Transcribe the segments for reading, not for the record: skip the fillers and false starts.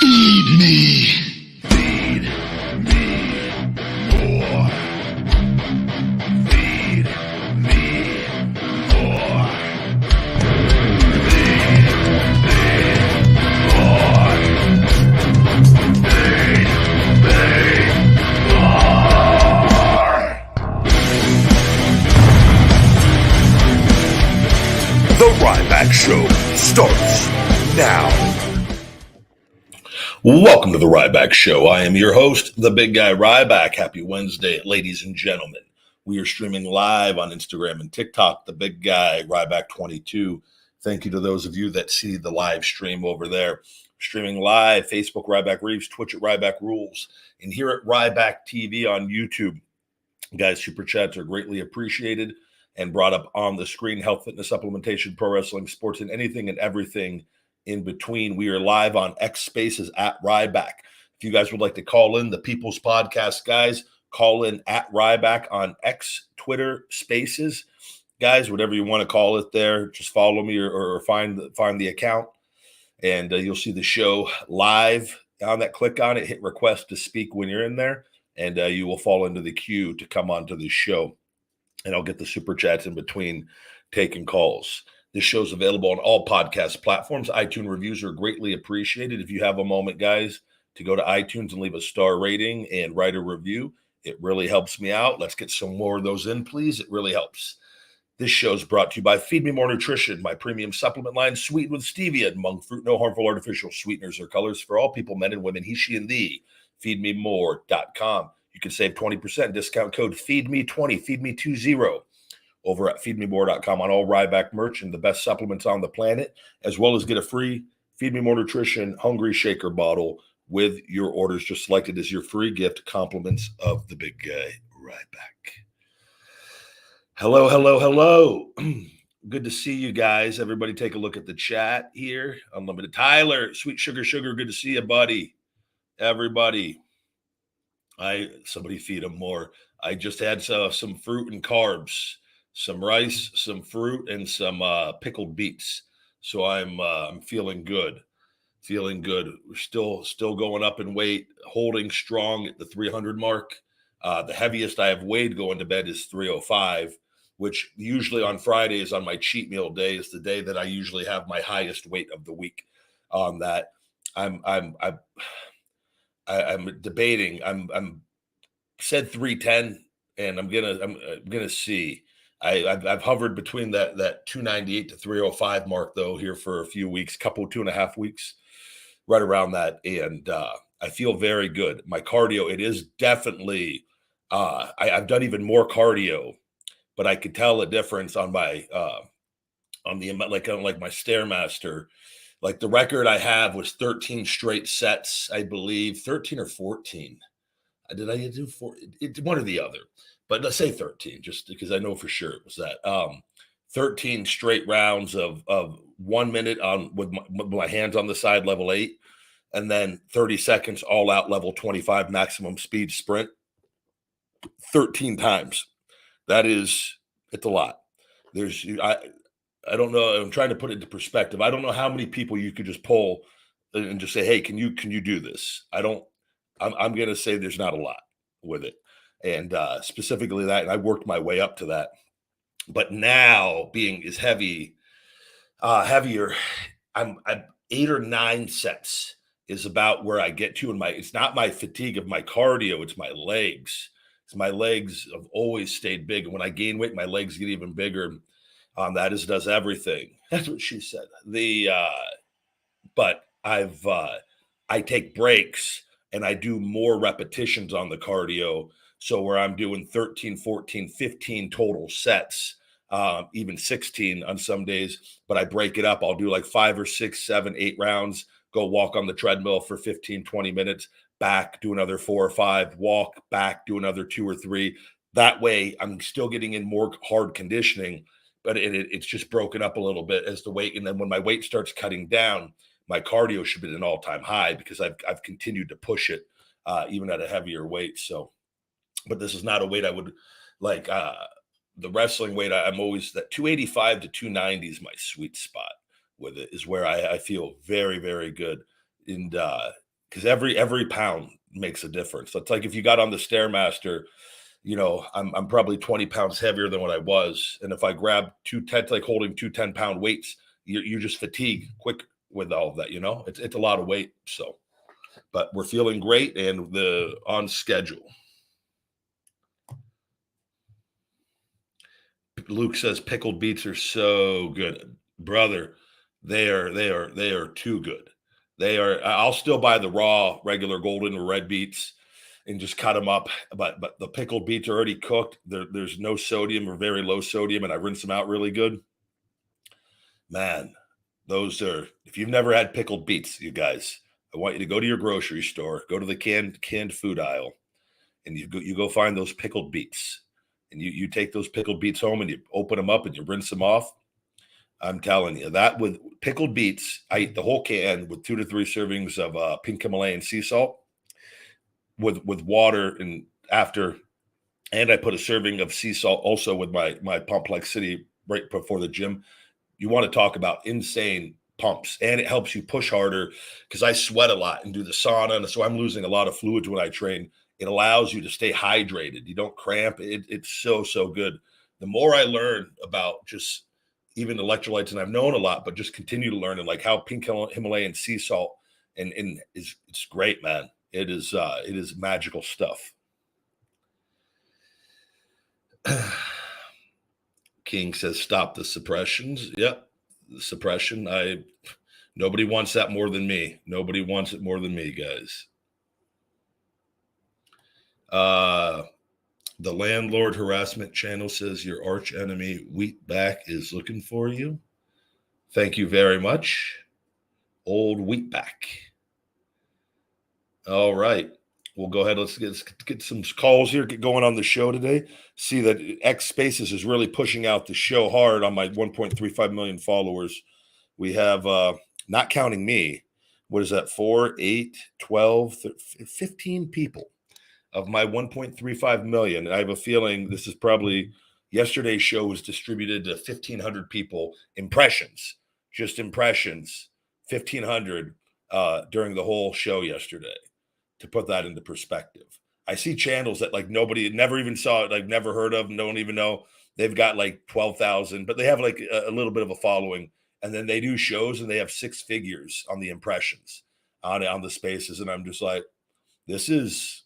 Feed me. Feed me more. Feed me more. Feed me more. Feed me more. The Ryback Show starts now. Welcome to the Ryback Show. I am your host, the big guy Ryback. Happy Wednesday, ladies and gentlemen. We are streaming live on Instagram and TikTok, the big guy Ryback22. Thank you to those of you that see the live stream over there. Streaming live, Facebook Ryback Reeves, Twitch at Ryback Rules, and here at Ryback TV on YouTube. Guys, super chats are greatly appreciated and brought up on the screen. Health, fitness, supplementation, pro wrestling, sports, and anything and everything in between. We are live on X Spaces at Ryback. If you guys would like to call in the People's Podcast, guys, call in at Ryback on X, Twitter, Spaces. Guys, whatever you want to call it there, just follow me or find the account, and you'll see the show live. On that, click on it, hit request to speak when you're in there, and you will fall into the queue to come onto the show. And I'll get the super chats in between taking calls. This show's available on all podcast platforms. iTunes reviews are greatly appreciated. If you have a moment, guys, to go to iTunes and leave a star rating and write a review, it really helps me out. Let's get some more of those in, please. It really helps. This show is brought to you by Feed Me More Nutrition, my premium supplement line, sweetened with stevia and monk fruit. No harmful artificial sweeteners or colors for all people, men and women, he, she, and thee. Feedmemore.com. You can save 20%. Discount code FEEDME20, FEEDME20. Over at feedmemore.com on all Ryback merch and the best supplements on the planet, as well as get a free Feed Me More Nutrition Hungry Shaker bottle with your orders, just selected as your free gift. Compliments of the big guy, Ryback. Hello, hello, hello. Good to see you guys. Everybody take a look at the chat here. Unlimited Tyler, Sweet Sugar, good to see you, buddy. Everybody. Somebody feed them more. I just had some fruit and carbs. Some rice, some fruit, and some pickled beets. So I'm feeling good. We're still going up in weight, holding strong at the 300 mark. The heaviest I have weighed going to bed is 305, which usually on Fridays on my cheat meal day is the day that I usually have my highest weight of the week. On that, I'm debating. I'm said 310, and I'm gonna see. I've hovered between that 298 to 305 mark, though, here for a few weeks, 2.5 weeks, right around that. And I feel very good. My cardio, it is definitely, I've done even more cardio, but I could tell a difference on my, on my Stairmaster. Like the record I have was 13 straight sets, I believe, 13 or 14. Did I do 4? One or the other. But let's say 13, just because I know for sure it was that. 13 straight rounds of 1 minute on with my hands on the side, level 8, and then 30 seconds all out, level 25 maximum speed sprint. 13 times. It's a lot. I don't know. I'm trying to put it into perspective. I don't know how many people you could just pull and just say, hey, can you do this? I'm going to say there's not a lot with it. And specifically that, and I worked my way up to that. But now being as heavier, I'm 8 or 9 sets is about where I get to. It's not my fatigue of my cardio, it's my legs. My legs have always stayed big. And when I gain weight, my legs get even bigger. That does everything. That's what she said. But I take breaks and I do more repetitions on the cardio. So where I'm doing 13, 14, 15 total sets, even 16 on some days, but I break it up. I'll do like 5 or 6, 7, 8 rounds, go walk on the treadmill for 15, 20 minutes, back, do another 4 or 5, walk, back, do another 2 or 3. That way I'm still getting in more hard conditioning, but it's just broken up a little bit as the weight. And then when my weight starts cutting down, my cardio should be at an all-time high because I've continued to push it even at a heavier weight. So, but this is not a weight I would like. The wrestling weight, I'm always that 285 to 290 is my sweet spot with it, is where I feel very, very good. And because every pound makes a difference. So it's like if you got on the Stairmaster, you know, I'm probably 20 pounds heavier than what I was. And if I grab like holding 10-pound weights, you just fatigue quick with all of that, you know, it's a lot of weight. So, but we're feeling great and on schedule. Luke says pickled beets are so good, brother. They are too good. They are. I'll still buy the raw, regular golden or red beets and just cut them up. But the pickled beets are already cooked. There's no sodium or very low sodium, and I rinse them out really good. Man, those are. If you've never had pickled beets, you guys, I want you to go to your grocery store, go to the canned food aisle, and you go find those pickled beets. And you take those pickled beets home and you open them up and you rinse them off. I'm telling you that with pickled beets, I eat the whole can with 2 to 3 servings of pink Himalayan sea salt with water and I put a serving of sea salt also with my Pomplexity right before the gym. You want to talk about insane pumps, and it helps you push harder because I sweat a lot and do the sauna, and so I'm losing a lot of fluids when I train. It allows you to stay hydrated. You don't cramp. It's so good. The more I learn about just even electrolytes, and I've known a lot, but just continue to learn, and like how pink Himalayan sea salt and it's great, man. It is magical stuff. King says stop the suppressions. Yep, the suppression. Nobody wants that more than me. Nobody wants it more than me, guys. The landlord harassment channel says your arch enemy Wheatback is looking for you. Thank you very much, old Wheatback. All right, we'll go ahead. Let's get some calls here. Get going on the show today. See that X Spaces is really pushing out the show hard on my 1.35 million followers. We have, not counting me, what is that? 4, 8, 12, 15 people of my 1.35 million. And I have a feeling this is probably yesterday's show was distributed to 1,500 people. Impressions, just impressions, 1,500 during the whole show yesterday. To put that into perspective, I see channels that like nobody never even saw it, like never heard of, don't even know. They've got like 12,000, but they have like a little bit of a following. And then they do shows and they have 6 figures on the impressions on the spaces. And I'm just like, this is,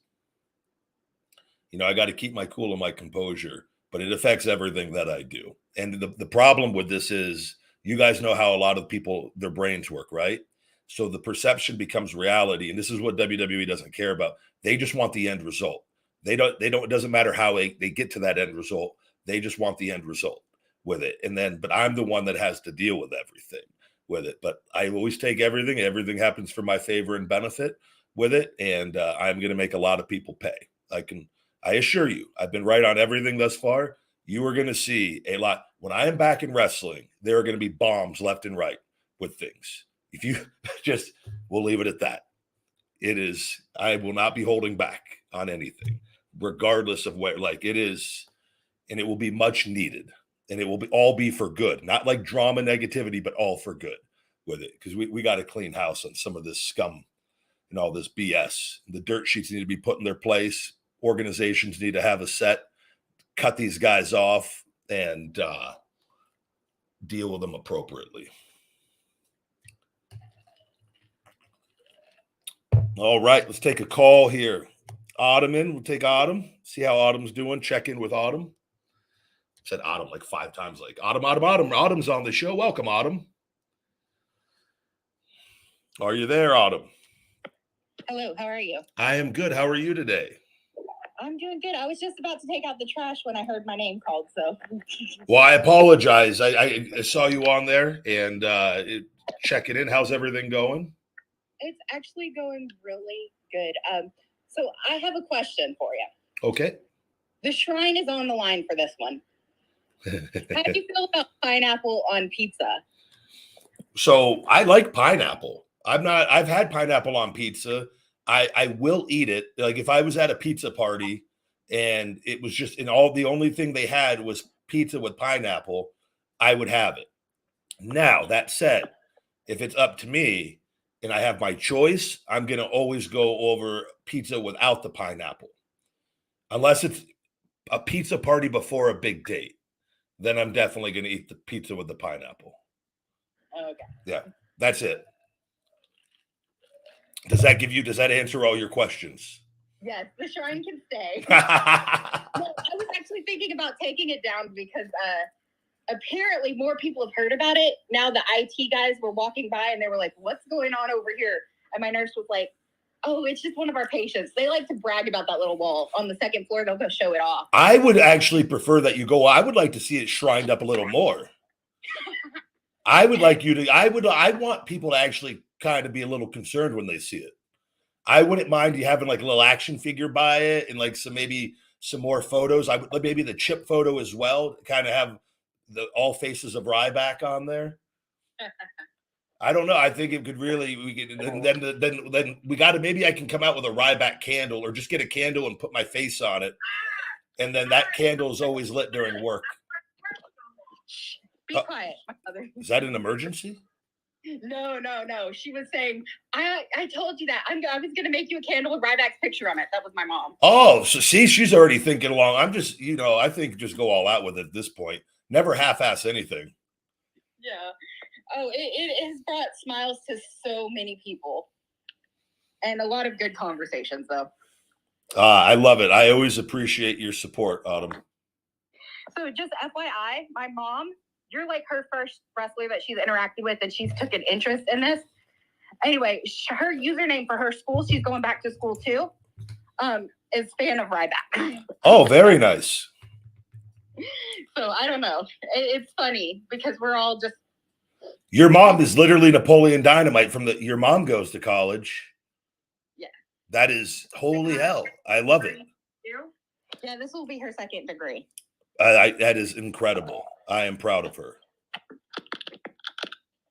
you know, I got to keep my cool and my composure, but it affects everything that I do. And the problem with this is, you guys know how a lot of people, their brains work, right? So the perception becomes reality. And this is what WWE doesn't care about. They just want the end result. They don't, it doesn't matter how they get to that end result. They just want the end result with it. And then, but I'm the one that has to deal with everything with it. But I always take everything. Everything happens for my favor and benefit with it. And I'm going to make a lot of people pay. I assure you, I've been right on everything thus far. You are going to see a lot. When I am back in wrestling, there are going to be bombs left and right with things. If you just, we'll leave it at that. It is, I will not be holding back on anything, regardless of where, like it is, and it will be much needed. And it will all be for good, not like drama, negativity, but all for good with it. Because we got to clean house on some of this scum and all this BS. The dirt sheets need to be put in their place. Organizations need to have a set, cut these guys off, and deal with them appropriately. All right, let's take a call here. Autumn we'll take Autumn. See how Autumn's doing. Check in with Autumn. Said Autumn like 5 times, like Autumn. Autumn's on the show. Welcome, Autumn. Are you there, Autumn? Hello, how are you? I am good. How are you today? I'm doing good. I was just about to take out the trash when I heard my name called, so. Well, I apologize. I saw you on there and check it in. How's everything going? It's actually going really good. So I have a question for you. Okay. The shrine is on the line for this one. How do you feel about pineapple on pizza? So I like pineapple. I've had pineapple on pizza. I will eat it. Like if I was at a pizza party and it was just the only thing they had was pizza with pineapple, I would have it. Now, that said, if it's up to me and I have my choice, I'm going to always go over pizza without the pineapple. Unless it's a pizza party before a big date, then I'm definitely going to eat the pizza with the pineapple. Okay. Yeah, that's it. Does that answer all your questions? Yes, the shrine can stay. Well, I was actually thinking about taking it down because apparently more people have heard about it. Now the IT guys were walking by and they were like, what's going on over here? And my nurse was like, oh, it's just one of our patients. They like to brag about that little wall on the second floor. They'll go show it off. I would actually prefer that you go. I would like to see it shrined up a little more. I would like you to. I want people to actually kind of be a little concerned when they see it. I wouldn't mind you having like a little action figure by it and like maybe some more photos. I would maybe the chip photo as well. Kind of have all faces of Ryback on there. I don't know. I think it could really. We could then we got to. Maybe I can come out with a Ryback candle, or just get a candle and put my face on it, and then that candle is always lit during work. Be quiet, my mother. Is that an emergency? No. She was saying, I told you that I was going to make you a candle with Ryback's picture on it. That was my mom. Oh, so see, she's already thinking along. I'm just, I think just go all out with it at this point. Never half-ass anything. Yeah. Oh, it has brought smiles to so many people. And a lot of good conversations, though. I love it. I always appreciate your support, Autumn. So just FYI, my mom, you're like her first wrestler that she's interacted with, and she's took an interest in this. Anyway, her username for her school, she's going back to school too, is fan of Ryback. Oh, very nice. So I don't know. It's funny because we're all just. Your mom is literally Napoleon Dynamite your mom goes to college. Yeah. That is holy hell. I love it. Yeah, this will be her second degree. That is incredible. I am proud of her.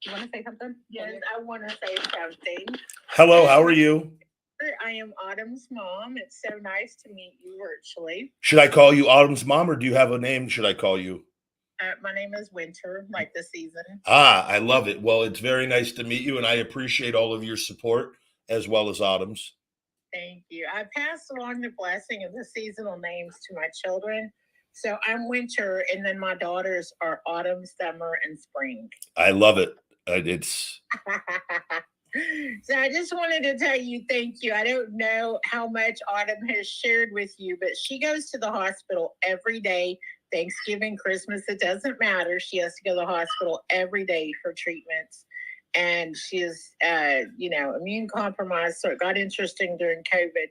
You want to say something? Yes, I want to say something. Hello, how are you? I am Autumn's mom. It's so nice to meet you virtually. Should I call you Autumn's mom, or do you have a name? Should I call you? My name is Winter, like the season. I love it. Well, it's very nice to meet you, and I appreciate all of your support as well as Autumn's. Thank you. I pass along the blessing of the seasonal names to my children. So I'm Winter, and then my daughters are Autumn, Summer, and Spring. I love it. It's. So I just wanted to tell you thank you. I don't know how much Autumn has shared with you, but she goes to the hospital every day. Thanksgiving, Christmas, it doesn't matter. She has to go to the hospital every day for treatments. And she is, immune compromised. So it got interesting during COVID.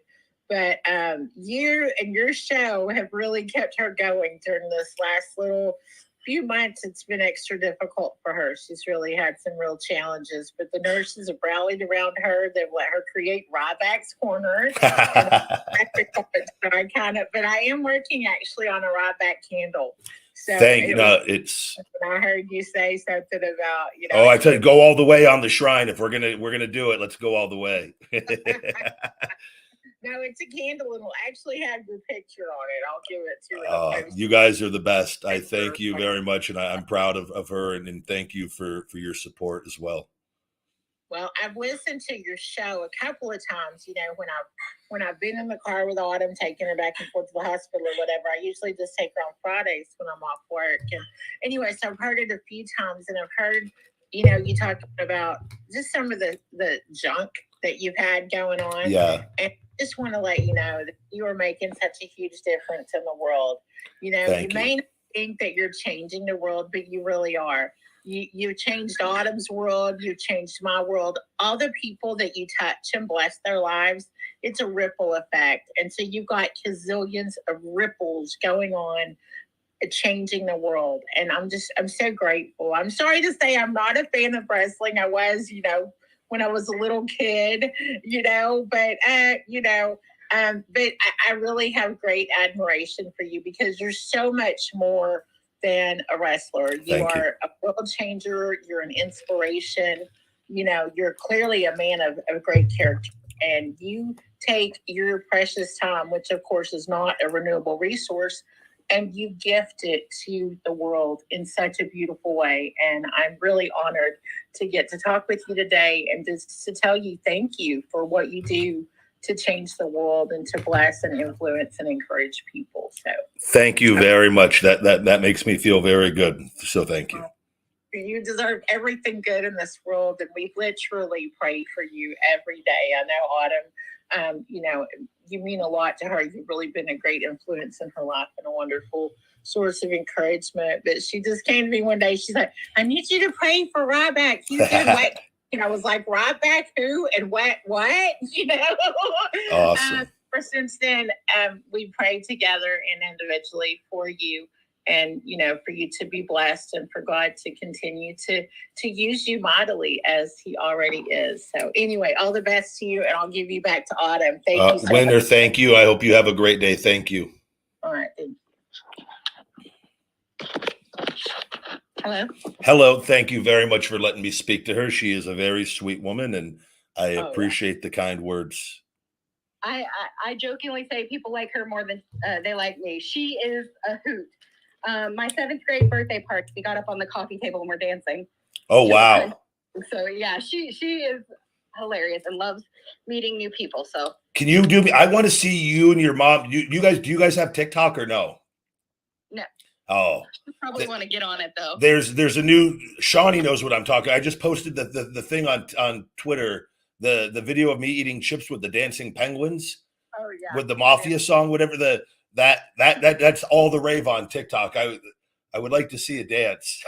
But you and your show have really kept her going during this last little few months. It's been extra difficult for her. She's really had some real challenges. But the nurses have rallied around her. They've let her create Ryback's Corner. But I am working actually on a Ryback candle. So it's. I heard you say something about, Oh, I tell you, go all the way on the shrine. If we're gonna do it, let's go all the way. No, it's a candle, and it'll actually have your picture on it. I'll give it to you. You guys are the best. I thank you very much, and I'm proud of her, and thank you for your support as well. Well, I've listened to your show a couple of times. When I've been in the car with Autumn, taking her back and forth to the hospital or whatever. I usually just take her on Fridays when I'm off work. And anyway, so I've heard it a few times, and I've heard, you talking about just some of the junk that you've had going on. Yeah. And I just want to let you know that you are making such a huge difference in the world. You may not think that you're changing the world, but you really are. You changed Autumn's world. You changed my world. All the people that you touch and bless their lives, it's a ripple effect. And so you've got gazillions of ripples going on, changing the world. And I'm so grateful. I'm sorry to say I'm not a fan of wrestling. I was, when I was a little kid, but I really have great admiration for you because you're so much more than a wrestler. You are a world changer. You're an inspiration. You're clearly a man of great character, and you take your precious time, which of course is not a renewable resource, and you gift it to the world in such a beautiful way. And I'm really honored to get to talk with you today and just to tell you thank you for what you do to change the world and to bless and influence and encourage people. So thank you very much. That makes me feel very good. So thank you. You deserve everything good in this world, and we literally pray for you every day. I know Autumn, you mean a lot to her. You've really been a great influence in her life and a wonderful source of encouragement. But she just came to me one day. She's like, I need you to pray for Ryback. He's doing what? And I was like, Ryback who and what? Awesome. For since then, we prayed together and individually for you. And, for you to be blessed and for God to continue to use you mightily as he already is. So anyway, all the best to you. And I'll give you back to Autumn. Thank you. Winter, thank you. I hope you have a great day. Thank you. All right. Thank you. Hello. Hello. Thank you very much for letting me speak to her. She is a very sweet woman, and I appreciate the kind words. I jokingly say people like her more than they like me. She is a hoot. My 7th grade birthday party, we got up on the coffee table and we're dancing. Oh, wow. So yeah, she is hilarious and loves meeting new people. So can you do me? I want to see you and your mom. Do you guys have TikTok or no? No. Oh, you probably want to get on it though. There's a new Shawnee knows what I'm talking. I just posted the thing on Twitter, the video of me eating chips with the dancing penguins. Oh yeah. With the Mafia song, whatever that's all the rave on TikTok. I would like to see a dance.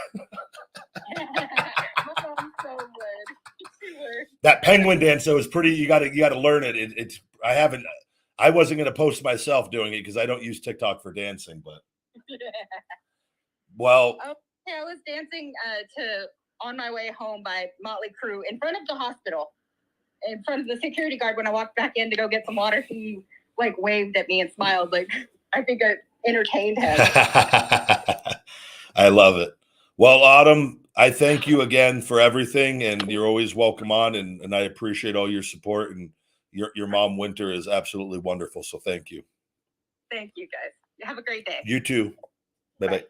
That penguin dance though is pretty. You got to learn it. I wasn't going to post myself doing it because I don't use TikTok for dancing. But well, I was dancing to "On My Way Home" by Motley Crue in front of the hospital, in front of the security guard. When I walked back in to go get some water, he waved at me and smiled. I think I entertained him. I love it. Well, Autumn, I thank you again for everything, and you're always welcome on, and I appreciate all your support, and your mom, Winter, is absolutely wonderful, so thank you. Thank you, guys. Have a great day. You too. Bye-bye.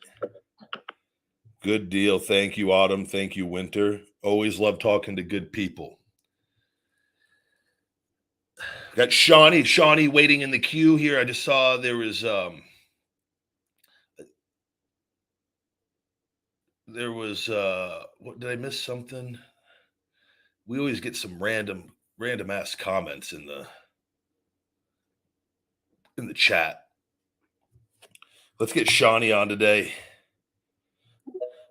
Good deal. Thank you, Autumn. Thank you, Winter. Always love talking to good people. Got Shawnee waiting in the queue here. I just saw there was what did I miss something? We always get some random ass comments in the chat. Let's get Shawnee on today.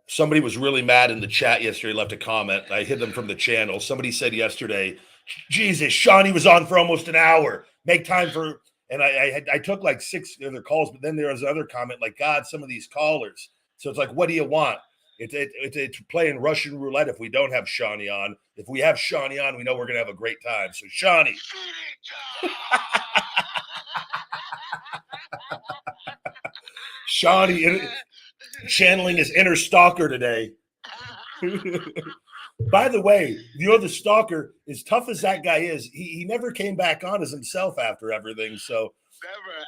Somebody was really mad in the chat yesterday, left a comment. I hid them from the channel. Somebody said yesterday, Jesus, Shawnee was on for almost an hour. Make time for, and I took 6 other calls, but then there was another comment God, some of these callers. So it's what do you want? It's playing Russian roulette if we don't have Shawnee on. If we have Shawnee on, we know we're going to have a great time. So Shawnee. Shawnee channeling his inner stalker today. By the way, the stalker, as tough as that guy is, he never came back on as himself after everything. So never.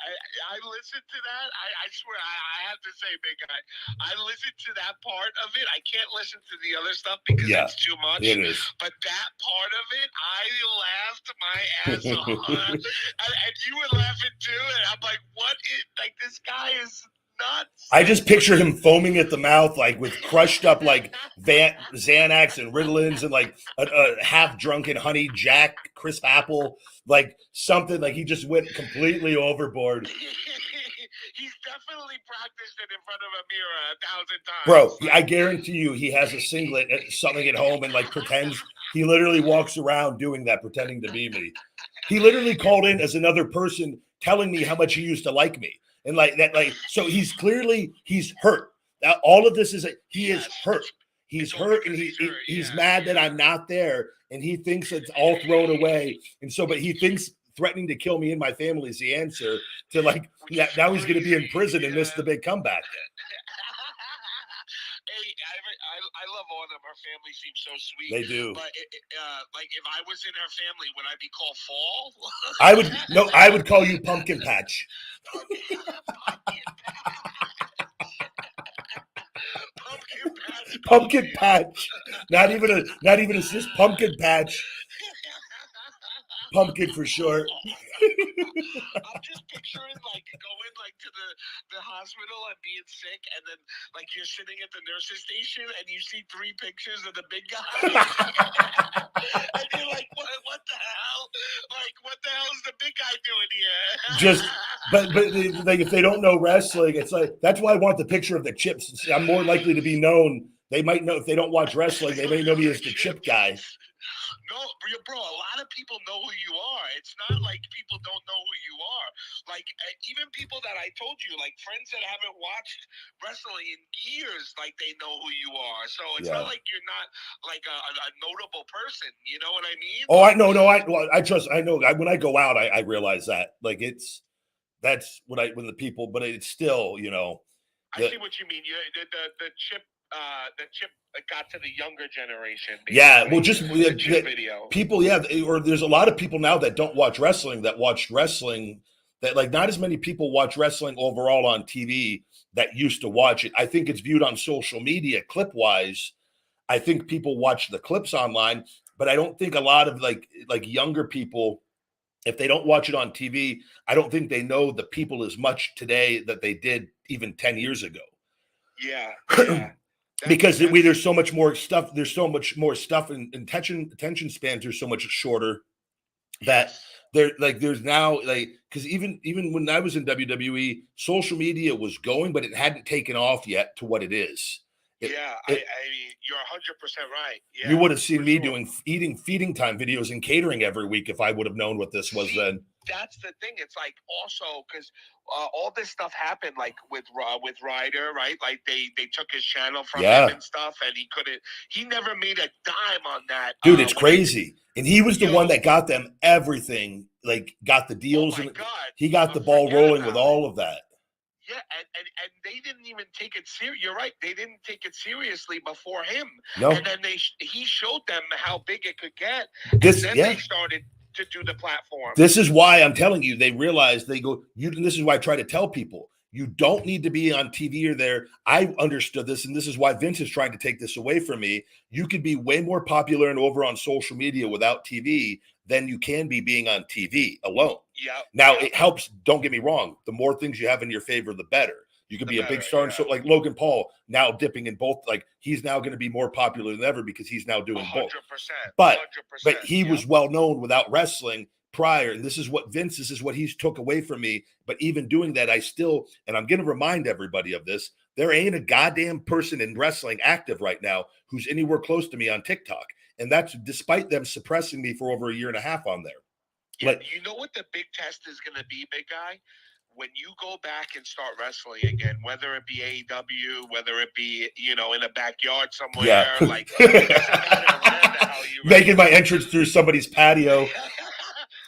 I listened to that. I swear, I have to say, big guy, I listened to that part of it. I can't listen to the other stuff because it's too much. It is. But that part of it, I laughed my ass off. And you were laughing too. And I'm like, what is, this guy is nuts. I just picture him foaming at the mouth, with crushed up Xanax and Ritalins and a half drunken honey Jack crisp apple, something he just went completely overboard. He's definitely practiced it in front of a mirror 1,000 times. Bro, I guarantee you he has a singlet, something at home, and pretends. He literally walks around doing that, pretending to be me. He literally called in as another person telling me how much he used to like me. And so he's hurt. Now, all of this is, he is hurt. He's hurt, and he's mad that I'm not there, and he thinks it's all thrown away. And so, but he thinks threatening to kill me and my family is the answer to now he's going to be in prison and miss the big comeback. Hey, I love all of them. Her family seems so sweet. They do. But if I was in her family, would I be called Fall? I would call you Pumpkin Patch. Pumpkin Patch. Pumpkin patch. Not even a cis pumpkin patch. Pumpkin for short. I'm just picturing like going like to the hospital and being sick, and then like you're sitting at the nurse's station and you see 3 pictures of the big guy, and you're like, what the hell? Like, what the hell is the big guy doing here? Just, but like if they don't know wrestling, it's like that's why I want the picture of the chips. I'm more likely to be known. They might know if they don't watch wrestling. They may know me as the chip guy. No, bro, a lot of people know who you are. It's not like people don't know who you are. Like, even people that I told you, like friends that haven't watched wrestling in years, like they know who you are. So it's not like you're not like a notable person. You know what I mean? Oh, I know. No, I know. When I go out, I realize that. Like, that's when the people, but it's still, you know. I see what you mean. The chip got to the younger generation. Yeah, well, just video. People, or there's a lot of people now that don't watch wrestling that watch wrestling. That like not as many people watch wrestling overall on TV that used to watch it. I think it's viewed on social media clip wise. I think people watch the clips online, but I don't think a lot of like younger people, if they don't watch it on TV, I don't think they know the people as much today that they did even 10 years ago. Yeah. Because there's so much more stuff. There's so much more stuff, and attention spans are so much shorter. That there's now because even when I was in WWE, social media was going, but it hadn't taken off yet to what it is. I mean, you're 100% right. Yeah, you would have seen me doing feeding time videos and catering every week if I would have known what this was then. That's the thing. It's like also because all this stuff happened like with Ryder, right? Like they took his channel from him and stuff, and he never made a dime on that. Dude, it's crazy. And he was the one that got them everything, like got the deals, and he got the ball rolling with all of that. Yeah, and they didn't even take it serious. You're right. They didn't take it seriously before him. No. And then he showed them how big it could get. They started to do the platform. This is why I'm telling you, they realized this is why I try to tell people, you don't need to be on TV or there. I understood this, and this is why Vince is trying to take this away from me. You could be way more popular and over on social media without TV than you can be being on TV alone. Yeah. Now it helps. Don't get me wrong. The more things you have in your favor, the better. You could be a big star. And so like Logan Paul now dipping in both, like he's now going to be more popular than ever because he's now doing 100%, both. 100%, But he was well known without wrestling prior. And this is what he took away from me. But even doing that, and I'm going to remind everybody of this, there ain't a goddamn person in wrestling active right now who's anywhere close to me on TikTok. And that's despite them suppressing me for over a year and a half on there. Yeah, you know what the big test is going to be, big guy? When you go back and start wrestling again, whether it be AEW, whether it be, in a backyard somewhere, like it doesn't matter where the hell you making my entrance through somebody's patio,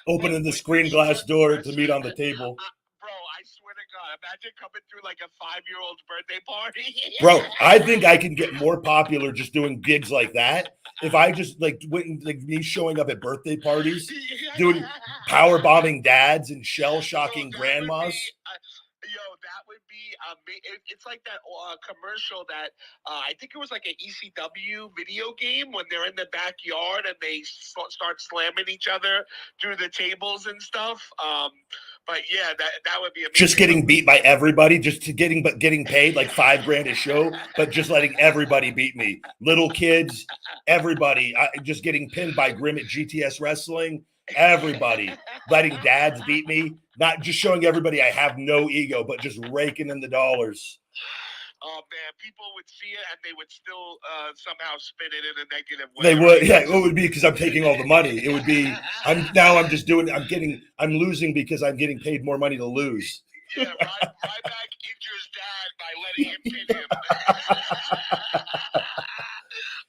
opening the screen glass door to meet on the table. Bro, I swear to God, imagine coming through like a 5-year-old's birthday party. Bro, I think I can get more popular just doing gigs like that. If I just like me showing up at birthday parties, doing power bombing dads and shell shocking grandmas. That would be it's like that commercial that I think it was like an ECW video game when they're in the backyard and they start slamming each other through the tables and stuff. But yeah, that would be amazing. Just getting beat by everybody, getting paid like $5,000 a show, but just letting everybody beat me. Little kids, everybody, just getting pinned by Grim at GTS Wrestling. Everybody letting dads beat me, not just showing everybody I have no ego, but just raking in the dollars. Oh man, people would see it and they would still somehow spin it in a negative way. They would, yeah. It would be because I'm taking all the money. It would be I'm losing because I'm getting paid more money to lose. Yeah, Ryback injures dad by letting him pin him.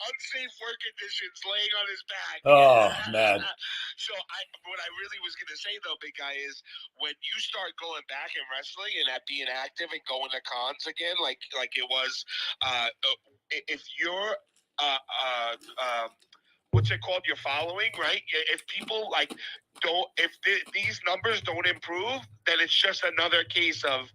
Unsafe work conditions, laying on his back. Oh man. So what I really was gonna say though, big guy, is when you start going back in wrestling and at being active and going to cons again, like it was, if you're what's it called? Your following, right? If people these numbers don't improve, then it's just another case of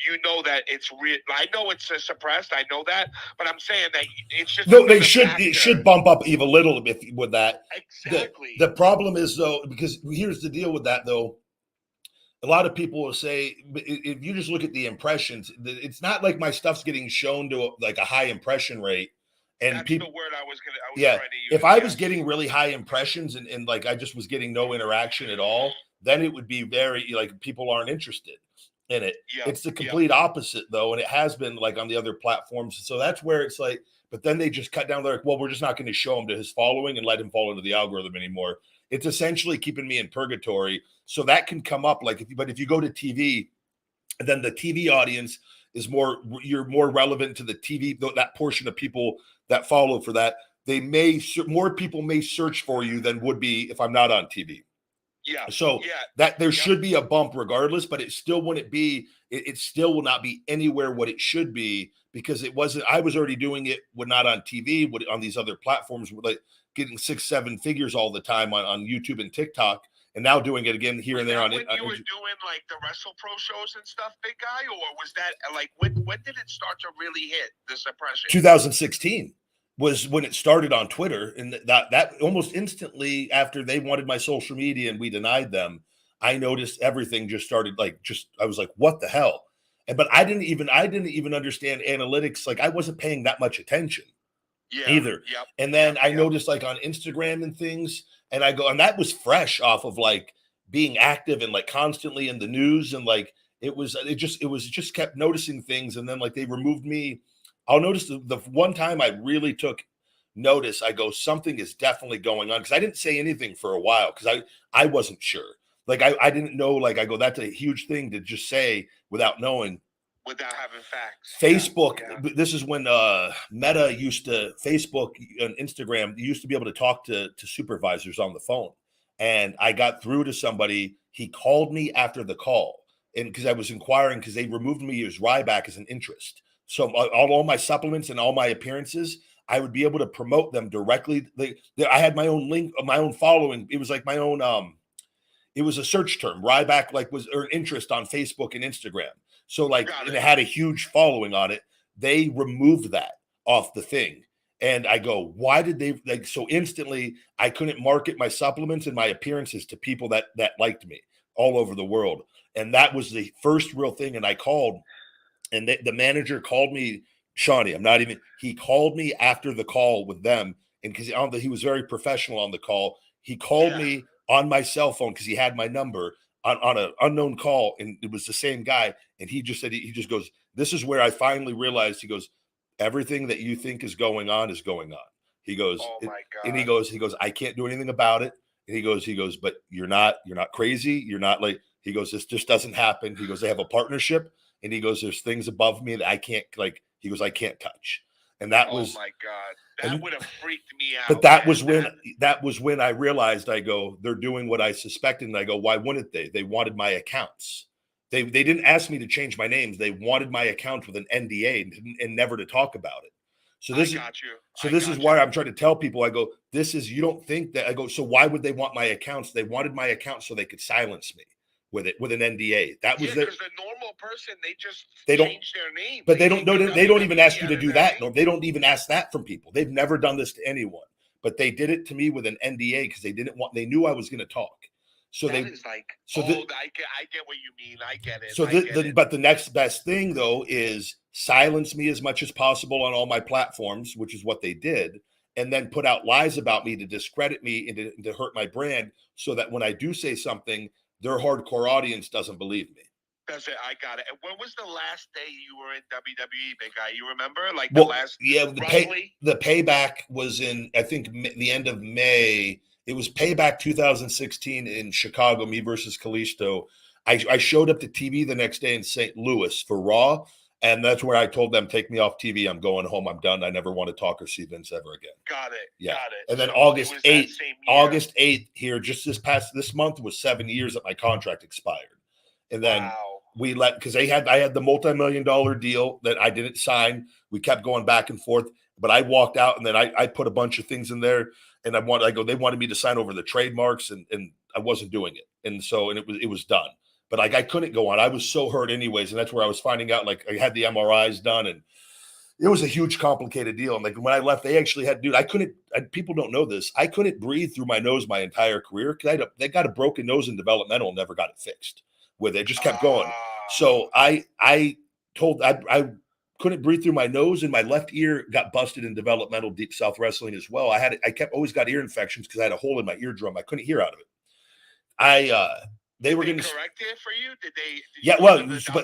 you know that it's real. I know it's suppressed. I know that, but I'm saying that it's just No, another it should bump up even a little bit with that. Exactly. The problem is though, because here's the deal with that though. A lot of people will say, if you just look at the impressions, it's not like my stuff's getting shown to like a high impression rate. And That's people, the word I was yeah, trying to use. if I was getting really high impressions and like I just was getting no interaction at all, then it would be very like people aren't interested in it. It's the complete opposite though, and it has been like on the other platforms. So that's where it's like, but then they just cut down. They're like, well, we're just not going to show him to his following and let him fall into the algorithm anymore. It's essentially keeping me in purgatory. So that can come up like, but if you go to TV, then the TV audience is you're more relevant to the TV, that portion of people that follow for that. More people may search for you than would be if I'm not on TV. Yeah. So that there should be a bump regardless, but it still wouldn't be, it still will not be anywhere what it should be because it wasn't, I was already doing it when not on TV, on these other platforms, like getting 6-7 figures all the time on YouTube and TikTok. And now doing it again here and there. When you were doing like the Wrestle Pro shows and stuff, big guy, or was that like when did it start to really hit the suppression? 2016 was when it started on Twitter, and that almost instantly after they wanted my social media and we denied them, I noticed everything just started I was like, what the hell? But I didn't even understand analytics. Like I wasn't paying that much attention either. And then I noticed like on Instagram and things. And I go, and that was fresh off of like being active and like constantly in the news. And like, it was just kept noticing things. And then like they removed me. I'll notice the one time I really took notice, I go, something is definitely going on. Cause I didn't say anything for a while. Cause I wasn't sure. Like, I didn't know, like, I go, that's a huge thing to just say without knowing. Without having facts. Facebook, this is when Meta used to, Facebook and Instagram, you used to be able to talk to supervisors on the phone. And I got through to somebody. He called me after the call. And because I was inquiring, because they removed me as Ryback as an interest. So all my supplements and all my appearances, I would be able to promote them directly. I had my own link, my own following. It was like my own, it was a search term. Ryback was an interest on Facebook and Instagram. So like, and it had a huge following on it. They removed that off the thing. And I go, why did they so instantly I couldn't market my supplements and my appearances to people that liked me all over the world. And that was the first real thing. And I called and the manager called me, Shawnee, he called me after the call with them. And because he was very professional on the call, he called me on my cell phone because he had my number on an unknown call, and it was the same guy. And he just said, he just goes, this is where I finally realized, he goes, everything that you think is going on is going on. He goes, oh my God. And he goes, I can't do anything about it. And he goes, but you're not crazy. You're not like, he goes, this just doesn't happen. He goes, they have a partnership. And he goes, there's things above me that I can't I can't touch. And that was, oh my God, that would have freaked me out. But that was when I realized, I go, they're doing what I suspected. And I go, why wouldn't they? They wanted my accounts. They didn't ask me to change my names. They wanted my accounts with an NDA and never to talk about it. So this is why I'm trying to tell people, I go, you don't think that, I go, so why would they want my accounts? They wanted my accounts so they could silence me with an NDA. That was because the normal person, they change their name. But they don't even ask you to do that. No, they don't even ask that from people. They've never done this to anyone. But they did it to me with an NDA because they knew I was going to talk. So I get what you mean. I get it. But the next best thing though is silence me as much as possible on all my platforms, which is what they did, and then put out lies about me to discredit me and to hurt my brand, so that when I do say something, their hardcore audience doesn't believe me. That's it. I got it. And when was the last day you were in WWE, big guy? You remember? The payback was in, I think, the end of May. It was Payback 2016 in Chicago, me versus Kalisto. I showed up to TV the next day in St. Louis for Raw, and that's where I told them, take me off TV. I'm going home. I'm done. I never want to talk or see Vince ever again. Got it. Yeah. Got it. And then So August 8th here, just this month was 7 years that my contract expired. And then because I had the multi-million-dollar deal that I didn't sign. We kept going back and forth, but I walked out, and then I put a bunch of things in there, and they wanted me to sign over the trademarks, and I wasn't doing it. And so, and it was done. but like I couldn't go on. I was so hurt anyways, and that's where I was finding out. Like I had the MRIs done, and it was a huge, complicated deal. And like when I left, they actually had, dude, people don't know this. I couldn't breathe through my nose my entire career because they got a broken nose in developmental and never got it fixed with it. Just kept going. So I couldn't breathe through my nose, and my left ear got busted in developmental deep south wrestling as well. Always got ear infections because I had a hole in my eardrum. I couldn't hear out of it. They were going to correct it for you.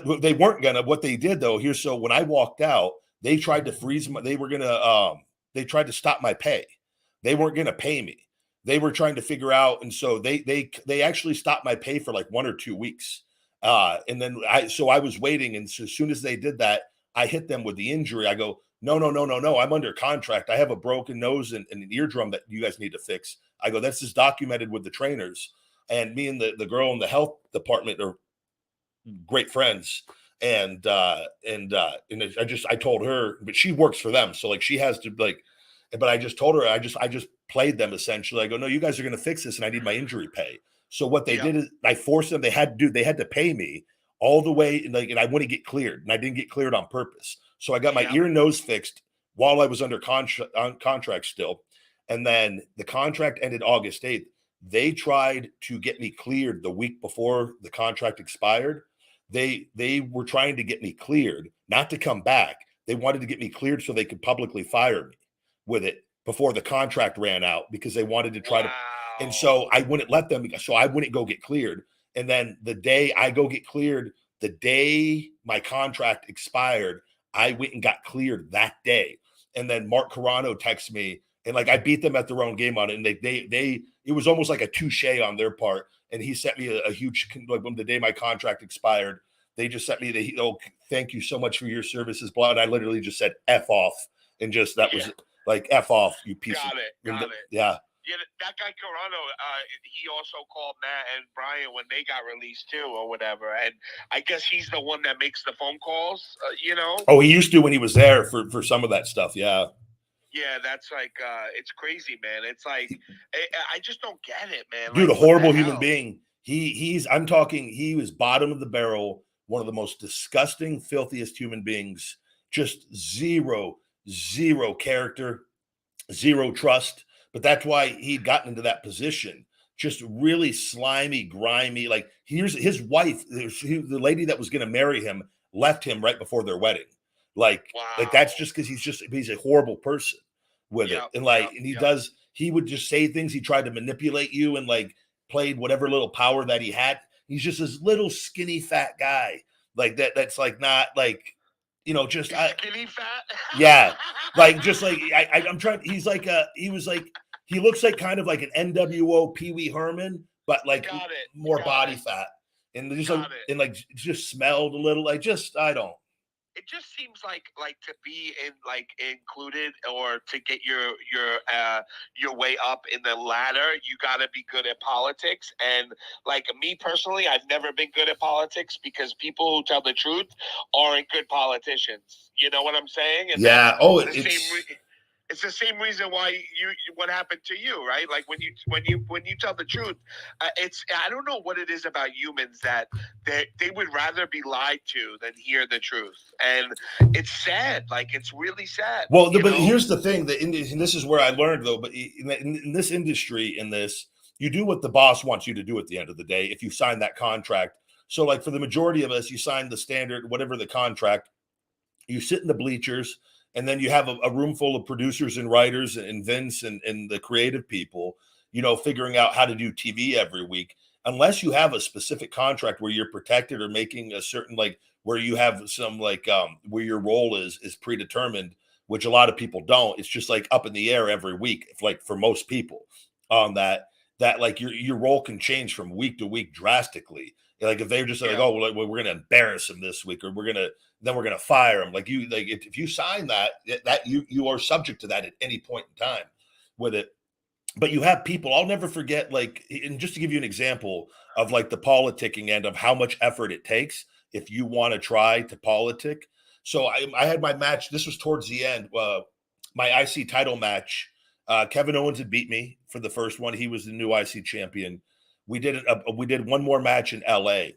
But they weren't gonna. What they did though, so when I walked out, they tried to freeze my. They tried to stop my pay. They weren't going to pay me. They were trying to figure out, and so they actually stopped my pay for like 1 or 2 weeks. And then I was waiting, and so as soon as they did that, I hit them with the injury. I go, no, I'm under contract. I have a broken nose and an eardrum that you guys need to fix. I go, this is documented with the trainers, and me and the girl in the health department are great friends. And I told her, but she works for them. So like she has to like, but I just told her, I just played them essentially. I go, no, you guys are going to fix this and I need my injury pay. So what they did is I forced them, they had to pay me all the way. And I wouldn't get cleared, and I didn't get cleared on purpose. So I got my ear and nose fixed while I was under contract still. And then the contract ended August 8th. They tried to get me cleared the week before the contract expired. They were trying to get me cleared, not to come back. They wanted to get me cleared so they could publicly fire me with it before the contract ran out, because they wanted to try to. And so I wouldn't let them, so I wouldn't go get cleared. And then the day I go get cleared, the day my contract expired, I went and got cleared that day. And then Mark Carano texted me, and like I beat them at their own game on it. And it was almost like a touche on their part. And he sent me a huge, like the day my contract expired, they just sent me thank you so much for your services, blah. And I literally just said F off, and just was like F off, you piece of got it. Yeah. Yeah, that guy Carano, he also called Matt and Brian when they got released too, or whatever. And I guess he's the one that makes the phone calls, Oh, he used to when he was there for some of that stuff. Yeah. Yeah, that's like, it's crazy, man. It's like, I just don't get it, man. Dude, like, a horrible human being. I'm talking, he was bottom of the barrel, one of the most disgusting, filthiest human beings. Just zero character, zero trust. But that's why he'd gotten into that position. Just really slimy, grimy. Like here's his wife, the lady that was going to marry him, left him right before their wedding. Like that's just because he's a horrible person with it. And he would just say things. He tried to manipulate you and like played whatever little power that he had. He's just this little skinny fat guy like that. That's like not like, just skinny fat. Yeah. Like, just like I'm trying. He looks like kind of like an NWO Pee Wee Herman, but like more body fat. And just smelled a little like I don't. It just seems like to be included or to get your way up in the ladder, you got to be good at politics. And like me personally, I've never been good at politics because people who tell the truth aren't good politicians. You know what I'm saying? And it's the same reason why what happened to you, right? Like when you tell the truth, I don't know what it is about humans that they would rather be lied to than hear the truth, and it's sad. Like it's really sad. Well, but here's the thing and this is where I learned though. But in this industry, you do what the boss wants you to do at the end of the day. If you sign that contract, so like for the majority of us, you sign the standard, whatever the contract. You sit in the bleachers. And then you have a room full of producers and writers and Vince and the creative people, figuring out how to do TV every week. Unless you have a specific contract where you're protected or making a certain where you have some where your role is predetermined, which a lot of people don't. It's just like up in the air every week. Like for most people on that like your role can change from week to week drastically. Like if they're just like, oh, well, we're going to embarrass him this week, or we're going to fire him. Like if you sign that you are subject to that at any point in time with it. But you have people, I'll never forget, and just to give you an example of the politicking end of how much effort it takes if you want to try to politic. So I had my match. This was towards the end, my IC title match. Kevin Owens had beat me for the first one. He was the new IC champion. We did one more match in LA,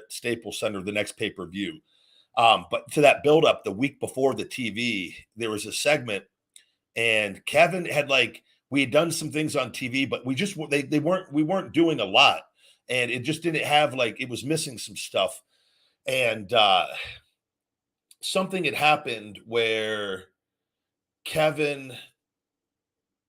Staples Center the next pay-per-view. But to that build-up, the week before the TV, there was a segment, and Kevin had we had done some things on TV, but we weren't doing a lot, and it just didn't have it was missing some stuff, and something had happened where Kevin,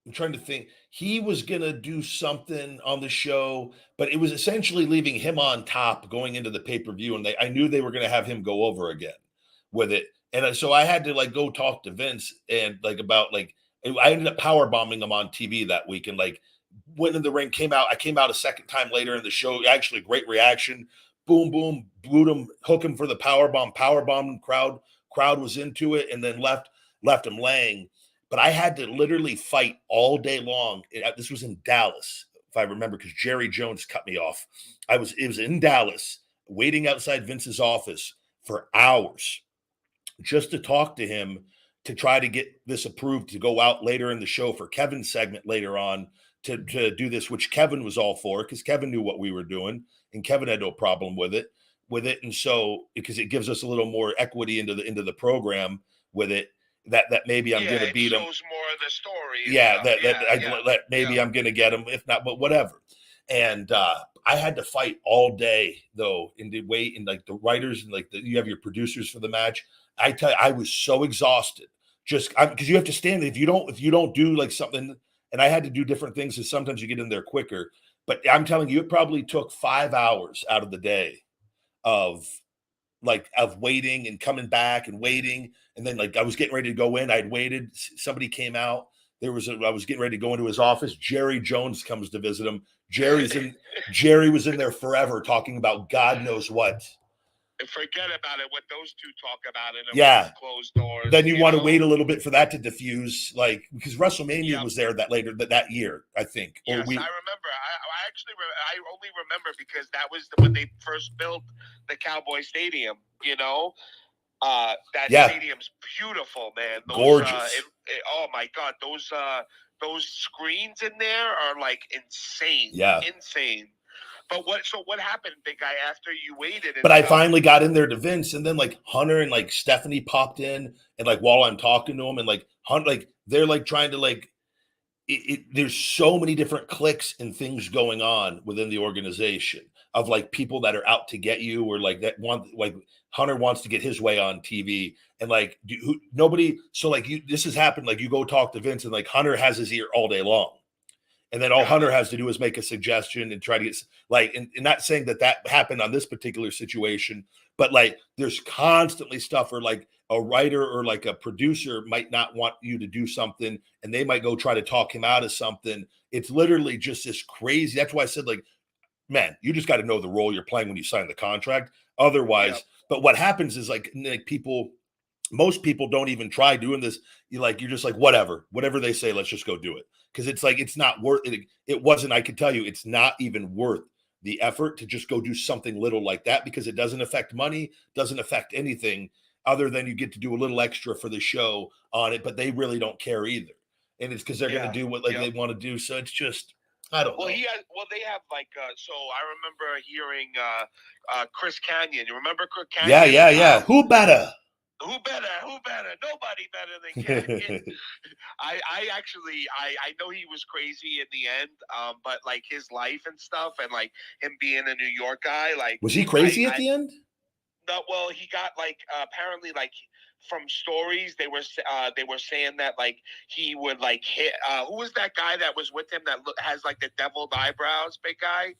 I'm trying to think, he was going to do something on the show, but it was essentially leaving him on top going into the pay-per-view. And I knew they were going to have him go over again with it. And so I had to go talk to Vince and I ended up power bombing him on TV that week and went in the ring, I came out a second time later in the show. Actually, great reaction. Boom, boom, boot him, hook him for the power bomb crowd was into it, and then left him laying. But I had to literally fight all day long. This was in Dallas, if I remember, because Jerry Jones cut me off. It was in Dallas, waiting outside Vince's office for hours just to talk to him to try to get this approved to go out later in the show for Kevin's segment later on to do this, which Kevin was all for because Kevin knew what we were doing and Kevin had no problem with it. And so because it gives us a little more equity into the program with it. That maybe I'm going to beat him. Shows more of the story. Yeah, I'm going to get him, if not, but whatever. And I had to fight all day though, in the wait, and the writers and you have your producers for the match. I tell you, I was so exhausted just because you have to stand. If you don't do something, and I had to do different things, and sometimes you get in there quicker. But I'm telling you, it probably took 5 hours out of the day of waiting and coming back and waiting. And then I was getting ready to go in. I'd waited. Somebody came out. I was getting ready to go into his office. Jerry Jones comes to visit him. Jerry was in there forever talking about God knows what. And forget about it. What those two talk about in closed doors. Then you want to wait a little bit for that to diffuse, because WrestleMania was there that year, I think. Yes, I remember. I only remember because that was when they first built the Cowboy Stadium. That stadium's beautiful, man. Gorgeous. Oh my God, those screens in there are insane. Yeah, insane. But what happened, big guy, after you waited? But I finally got in there to Vince, and then Hunter and Stephanie popped in, and while I'm talking to him, and Hunter, they're trying to there's so many different cliques and things going on within the organization of people that are out to get you, or that want Hunter wants to get his way on TV, and nobody. So this has happened. You go talk to Vince, and Hunter has his ear all day long. And then all Hunter has to do is make a suggestion and try to get and not saying that happened on this particular situation, but there's constantly stuff where a writer or a producer might not want you to do something and they might go try to talk him out of something. It's literally just this crazy. That's why I said man, you just got to know the role you're playing when you sign the contract. Otherwise, but what happens is most people don't even try doing this. You're just whatever they say, let's just go do it. Because it's not worth it. It wasn't, I can tell you, it's not even worth the effort to just go do something little like that, because it doesn't affect money, doesn't affect anything other than you get to do a little extra for the show on it, but they really don't care either. And it's because they're going to do what they want to do. So it's just, I don't know. They have so I remember hearing Chris Canyon. You remember Chris Canyon? Yeah. Who better? Who better? Nobody better than Canyon. I know he was crazy in the end, but his life and stuff, and him being a New York guy, was he crazy at the end? No, well, he got apparently from stories they were saying that he would hit. Who was that guy that was with him that has the deviled eyebrows, big guy?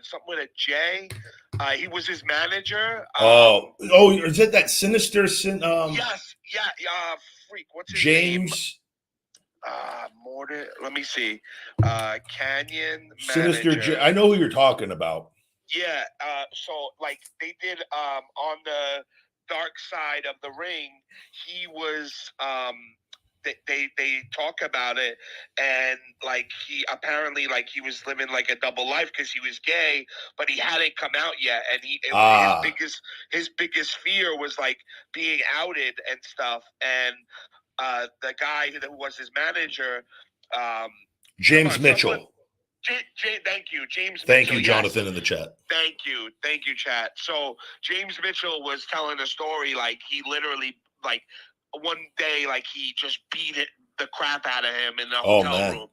Something with a J. He was his manager. Is it that sinister? Yes, yeah. Freak. What's his name? James. Morton. Let me see. Canyon Sinister. manager. I know who you're talking about. Yeah. So they did on the dark side of the ring. He was They talk about it, and he apparently he was living a double life because he was gay, but he hadn't come out yet, and his biggest fear was being outed and stuff. And the guy who was his manager, James Mitchell. Thank you, James. Thank Mitchell, you, Jonathan, yes. in the chat. Thank you, chat. So James Mitchell was telling a story like he literally like one day like he just beat the crap out of him in the hotel room,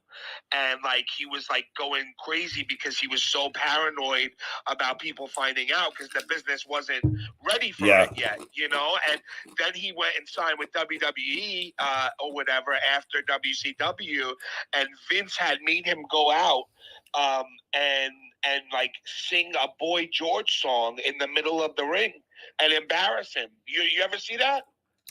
and like he was like going crazy because he was so paranoid about people finding out because the business wasn't ready for it yet, you know. And then he went and signed with WWE or whatever after WCW, and Vince had made him go out and like sing a Boy George song in the middle of the ring and embarrass him. You ever see that?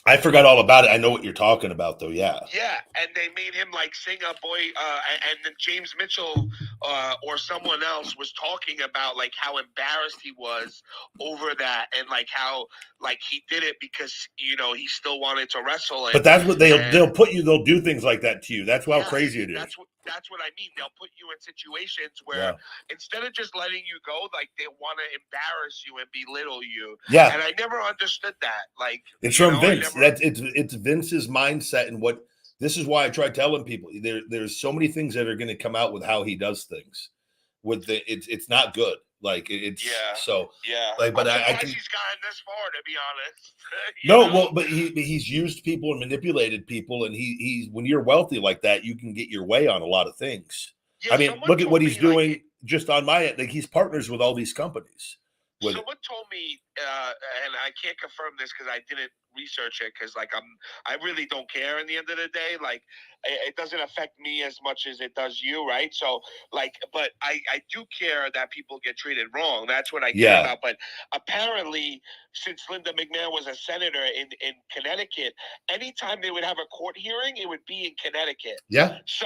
I forgot all about it. I know what you're talking about, though. Yeah. Yeah, and they made him like sing a boy, and then James Mitchell or someone else was talking about like how embarrassed he was over that, and like how like he did it because you know he still wanted to wrestle. But that's what they'll put you. They'll do things like that to you. That's how crazy it is. That's what I mean. They'll put you in situations where instead of just letting you go, like they want to embarrass you and belittle you. Yeah. And I never understood that. Like it's from Vince. It's Vince's mindset, and what this is why I try telling people there's so many things that are going to come out with how he does things. With it's not good. Like it's Like, but I'm surprised can, he's gotten this far, to be honest. Well, but he's used people and manipulated people, and he's when you're wealthy like that, you can get your way on a lot of things. I mean, look at what he's doing just on my end. Like he's partners with all these companies. Someone told me, and I can't confirm this because I didn't research it because like I really don't care in the end of the day. Like it doesn't affect me as much as it does you, right? So like, but I do care that people get treated wrong. That's what I care about. But apparently, since Linda McMahon was a senator in Connecticut, anytime they would have a court hearing, it would be in Connecticut. Yeah. So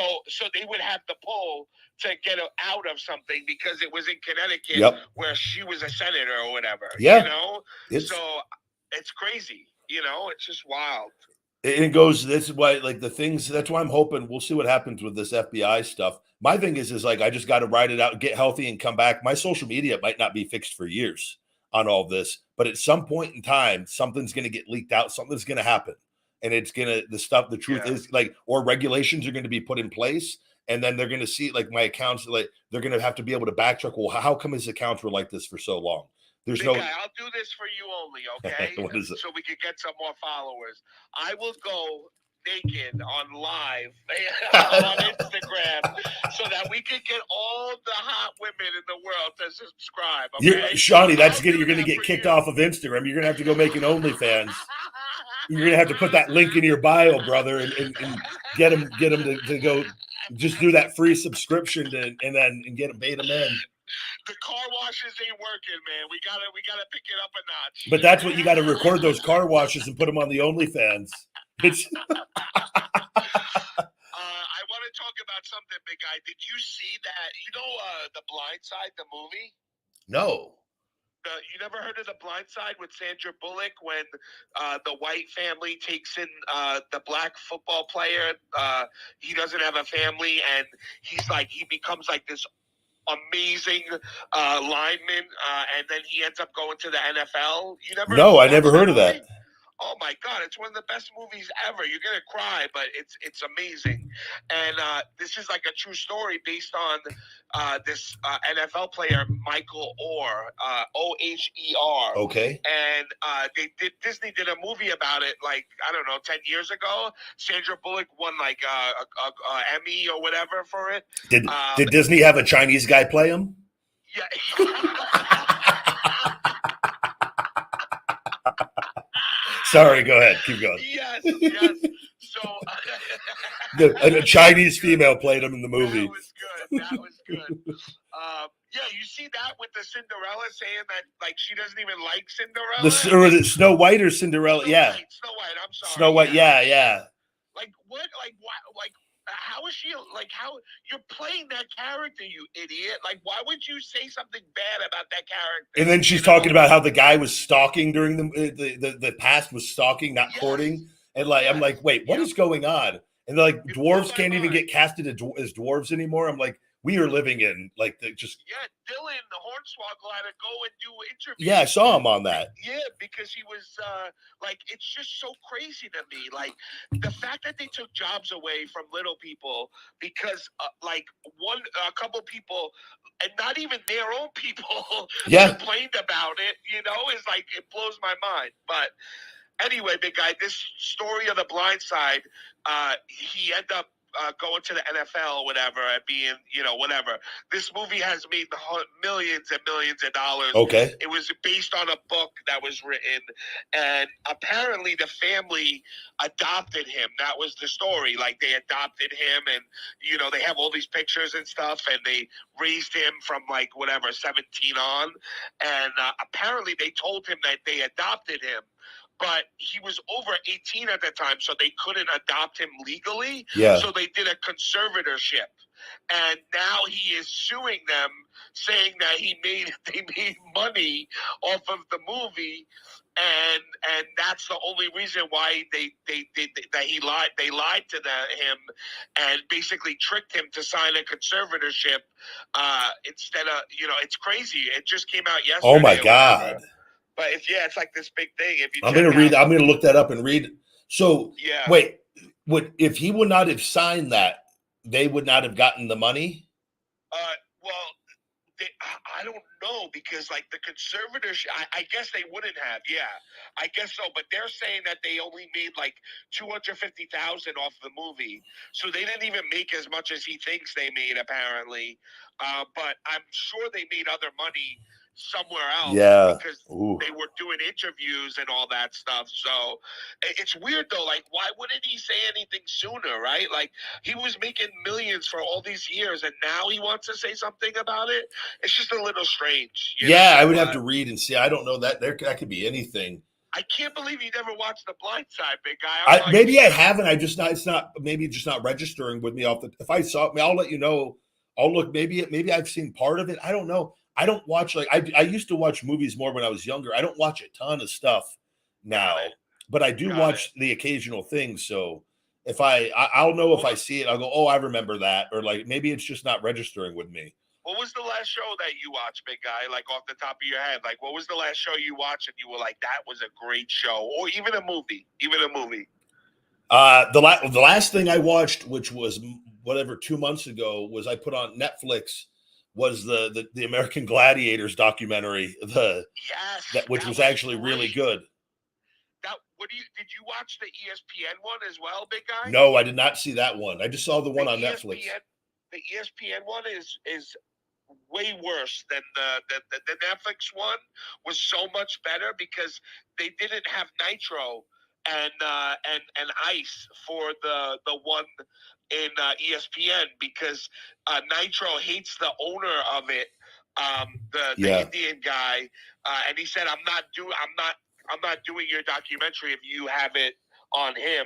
they would have the pull to get out of something because it was in Connecticut where she was a senator or whatever. Yeah. You know? So it's crazy. You know, it's just wild. It goes, this is why, like the things, that's why I'm hoping we'll see what happens with this FBI stuff. My thing is like, I just got to ride it out, get healthy and come back. My social media might not be fixed for years on all this, but at some point in time, something's going to get leaked out. Something's going to happen. And it's going to, the truth is like, or regulations are going to be put in place. And then they're going to see like my accounts, like they're going to have to be able to backtrack. Well, how come his accounts were like this for so long? There's Big guy, I'll do this for you only, okay? What is it? So we can get some more followers. I will go naked on live on Instagram so that we can get all the hot women in the world to subscribe. Okay? Shawnee, you're going to get kicked off of Instagram. You're going to have to go make an OnlyFans. You're going to have to put that link in your bio, brother, and get them to go. Just do that free subscription and then get them, bait them in. The car washes ain't working, man. We gotta pick it up a notch. But that's what you got to record those car washes and put them on the OnlyFans. It's. I want to talk about something, big guy. Did you see that? You know, The Blind Side, the movie? No. You never heard of The Blind Side with Sandra Bullock when the white family takes in the black football player? He doesn't have a family, and he becomes like this amazing lineman, and then he ends up going to the NFL. No, I never heard of that. Oh my God, it's one of the best movies ever. You're gonna cry, but it's amazing. And this is like a true story based on this NFL player Michael Oher, Oher. Okay. And Disney did a movie about it, like I don't know, 10 years ago. Sandra Bullock won like a Emmy or whatever for it. Did Disney have a Chinese guy play him? Yeah. Sorry, go ahead. Keep going. Yes. So a Chinese female played him in the movie. That was good. Yeah, you see that with the Cinderella saying that like she doesn't even like Cinderella. Or was it Snow White or Cinderella? Snow White, I'm sorry. Snow White. Yeah. Like what? Like why? Like how is she? Like how you're playing that character, you idiot? Like why would you say something bad about that character? And then she's talking about how the guy was stalking during the past was stalking, not courting. And like I'm like, wait, what is going on? And they're like, dwarves can't even get casted as dwarves anymore. I'm like, we are living in like just. Yeah, Dylan the Hornswoggle had to go and do interviews. Yeah, I saw him on that. Yeah, because he was like, it's just so crazy to me. Like the fact that they took jobs away from little people because like a couple people, and not even their own people, complained about it. You know, is like it blows my mind. But anyway, big guy, this story of the Blind Side, he ended up going to the NFL, whatever, and being, whatever. This movie has made millions and millions of dollars. Okay. It was based on a book that was written, and apparently the family adopted him. That was the story. Like, they adopted him, and, they have all these pictures and stuff, and they raised him from, like, whatever, 17 on. And apparently they told him that they adopted him. But he was over 18 at the time, so they couldn't adopt him legally. Yeah. So they did a conservatorship. And now he is suing them, saying that they made money off of the movie, and that's the only reason why they lied to him and basically tricked him to sign a conservatorship instead of, it's crazy. It just came out yesterday. Oh my God. But it's like this big thing. If you I'm going to look that up and read. So yeah. Wait, if he would not have signed that, they would not have gotten the money? I don't know, because like the conservatorship, I guess they wouldn't have. Yeah, I guess so. But they're saying that they only made like $250,000 off the movie, so they didn't even make as much as he thinks they made, apparently. But I'm sure they made other money somewhere else, because they were doing interviews and all that stuff. So it's weird though. Like, why wouldn't he say anything sooner, right? Like, he was making millions for all these years, and now he wants to say something about it. It's just a little strange. I would have to read and see. I don't know that that could be anything. I can't believe you never watched The Blind Side, big guy. Maybe I haven't. It's not maybe just not registering with me if I saw it, I'll let you know. I'll look. Maybe I've seen part of it. I don't know. I don't watch, like, I used to watch movies more when I was younger. I don't watch a ton of stuff now, but I do watch the occasional thing. So if I'll know if I see it, I'll go, oh, I remember that. Or like, maybe it's just not registering with me. What was the last show that you watched, big guy? Like, off the top of your head, like, what was the last show you watched and you were like, that was a great show? Or even a movie, The last thing I watched, which was whatever, 2 months ago, was I put on Netflix, was the American Gladiators documentary, which was actually great. Really good. Did you watch the ESPN one as well, big guy? No, I did not see that one. I just saw the one on Netflix. The ESPN one is way worse than the Netflix one. Was so much better because they didn't have nitro and ice for the one in ESPN, because Nitro hates the owner of it, the Indian guy, and he said, I'm not doing your documentary if you have it on him,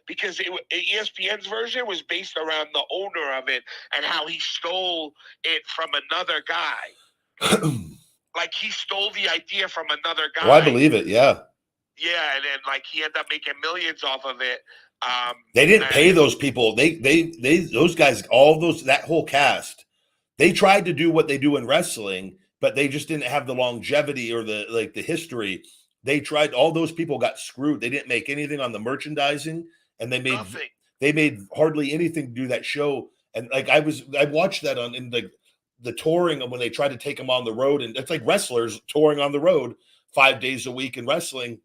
because ESPN's version was based around the owner of it and how he stole it from another guy. Like, he stole the idea from another guy. Well, I believe it. Yeah. Yeah, and then like he ended up making millions off of it. They didn't pay those people. Those guys, that whole cast, they tried to do what they do in wrestling, but they just didn't have the longevity or the history. They tried. All those people got screwed. They didn't make anything on the merchandising, and they made hardly anything to do that show. And like I watched that in the touring when they tried to take them on the road, and it's like wrestlers touring on the road 5 days a week in wrestling.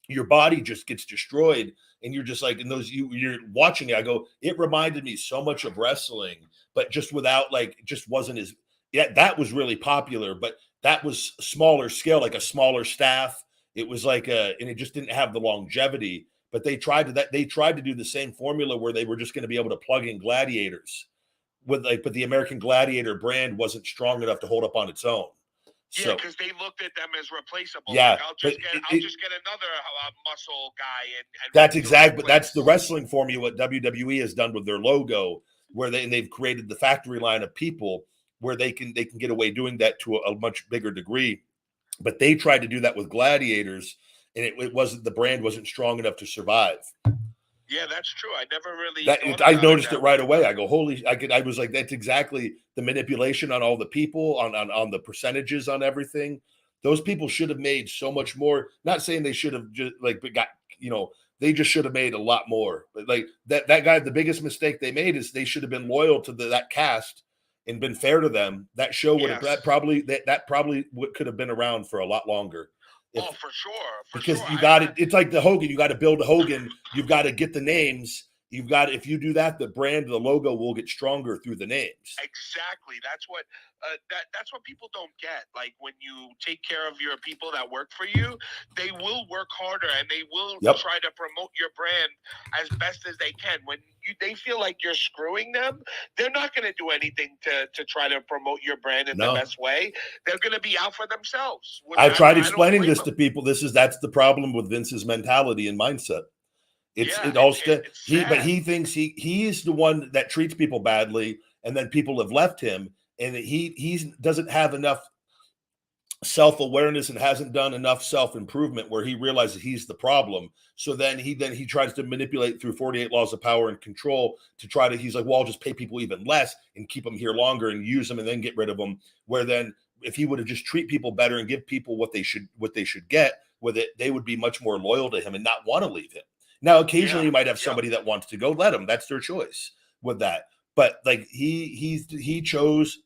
Your body just gets destroyed, and you're just like, in those, you're watching it. I go, it reminded me so much of wrestling, but just without, like, it just wasn't as, that was really popular, but that was smaller scale, like a smaller staff. It was like and it just didn't have the longevity, but they tried to do the same formula where they were just going to be able to plug in gladiators but the American Gladiator brand wasn't strong enough to hold up on its own. Yeah, because they looked at them as replaceable. Yeah, like, I'll just get another muscle guy. And that's exactly, but that's the wrestling formula. What WWE has done with their logo, where they've created the factory line of people where they can get away doing that to a much bigger degree. But they tried to do that with gladiators, and it wasn't, the brand wasn't strong enough to survive. Yeah, that's true. I never really That thought I about noticed that it right way. away. I go, holy! I was like, that's exactly the manipulation on all the people, on the percentages on everything. Those people should have made so much more. Not saying they should have just like got, they just should have made a lot more. But like that guy, the biggest mistake they made is they should have been loyal to that cast and been fair to them. That show would have Yes. that probably could have been around for a lot longer. Oh, for sure. Because sure. you got it. It's like the Hogan. You got to build a Hogan. You've got to get the names. You've got, if you do that, the brand, the logo will get stronger through the names. Exactly. That's what that's what people don't get. Like when you take care of your people that work for you, they will work harder and they will try to promote your brand as best as they can. When they feel like you're screwing them, they're not going to do anything to try to promote your brand in the best way. They're going to be out for themselves. I've tried explaining this to people. That's the problem with Vince's mentality and mindset. But he thinks he is the one that treats people badly, and then people have left him, and he doesn't have enough self-awareness and hasn't done enough self-improvement where he realizes he's the problem. So then he tries to manipulate through 48 laws of power and control to try to, he's like, well, I'll just pay people even less and keep them here longer and use them and then get rid of them. Where then if he would have just treat people better and give people what they should get with it, they would be much more loyal to him and not want to leave him. Now, occasionally you might have somebody that wants to go, let them. That's their choice with that. But like he chose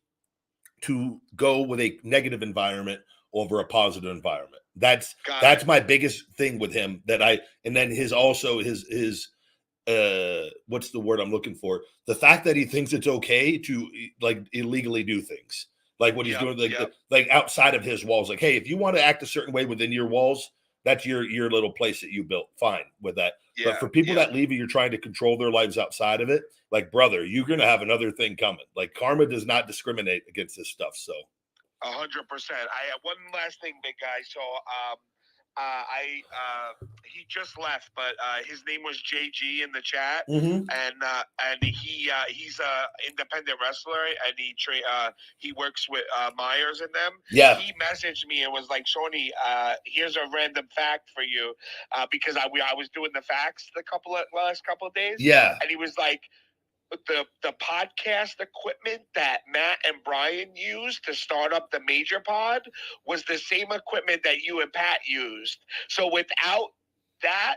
to go with a negative environment over a positive environment. That's my biggest thing with him. And then his what's the word I'm looking for? The fact that he thinks it's okay to like illegally do things. Like what he's doing, like outside of his walls. Like, hey, if you want to act a certain way within your walls, that's your little place that you built. Fine with that. But for people that leave you, you're trying to control their lives outside of it. Like, brother, you're going to have another thing coming. Like, karma does not discriminate against this stuff. So 100%. I have one last thing, big guy. So he just left, but his name was JG in the chat, and he's a independent wrestler, and he works with Myers and them. Yeah, he messaged me and was like, "Shawnee, here's a random fact for you," because I was doing the facts the last couple of days. Yeah, and he was like, the podcast equipment that Matt and Brian used to start up the Major Pod was the same equipment that you and Pat used. So without that,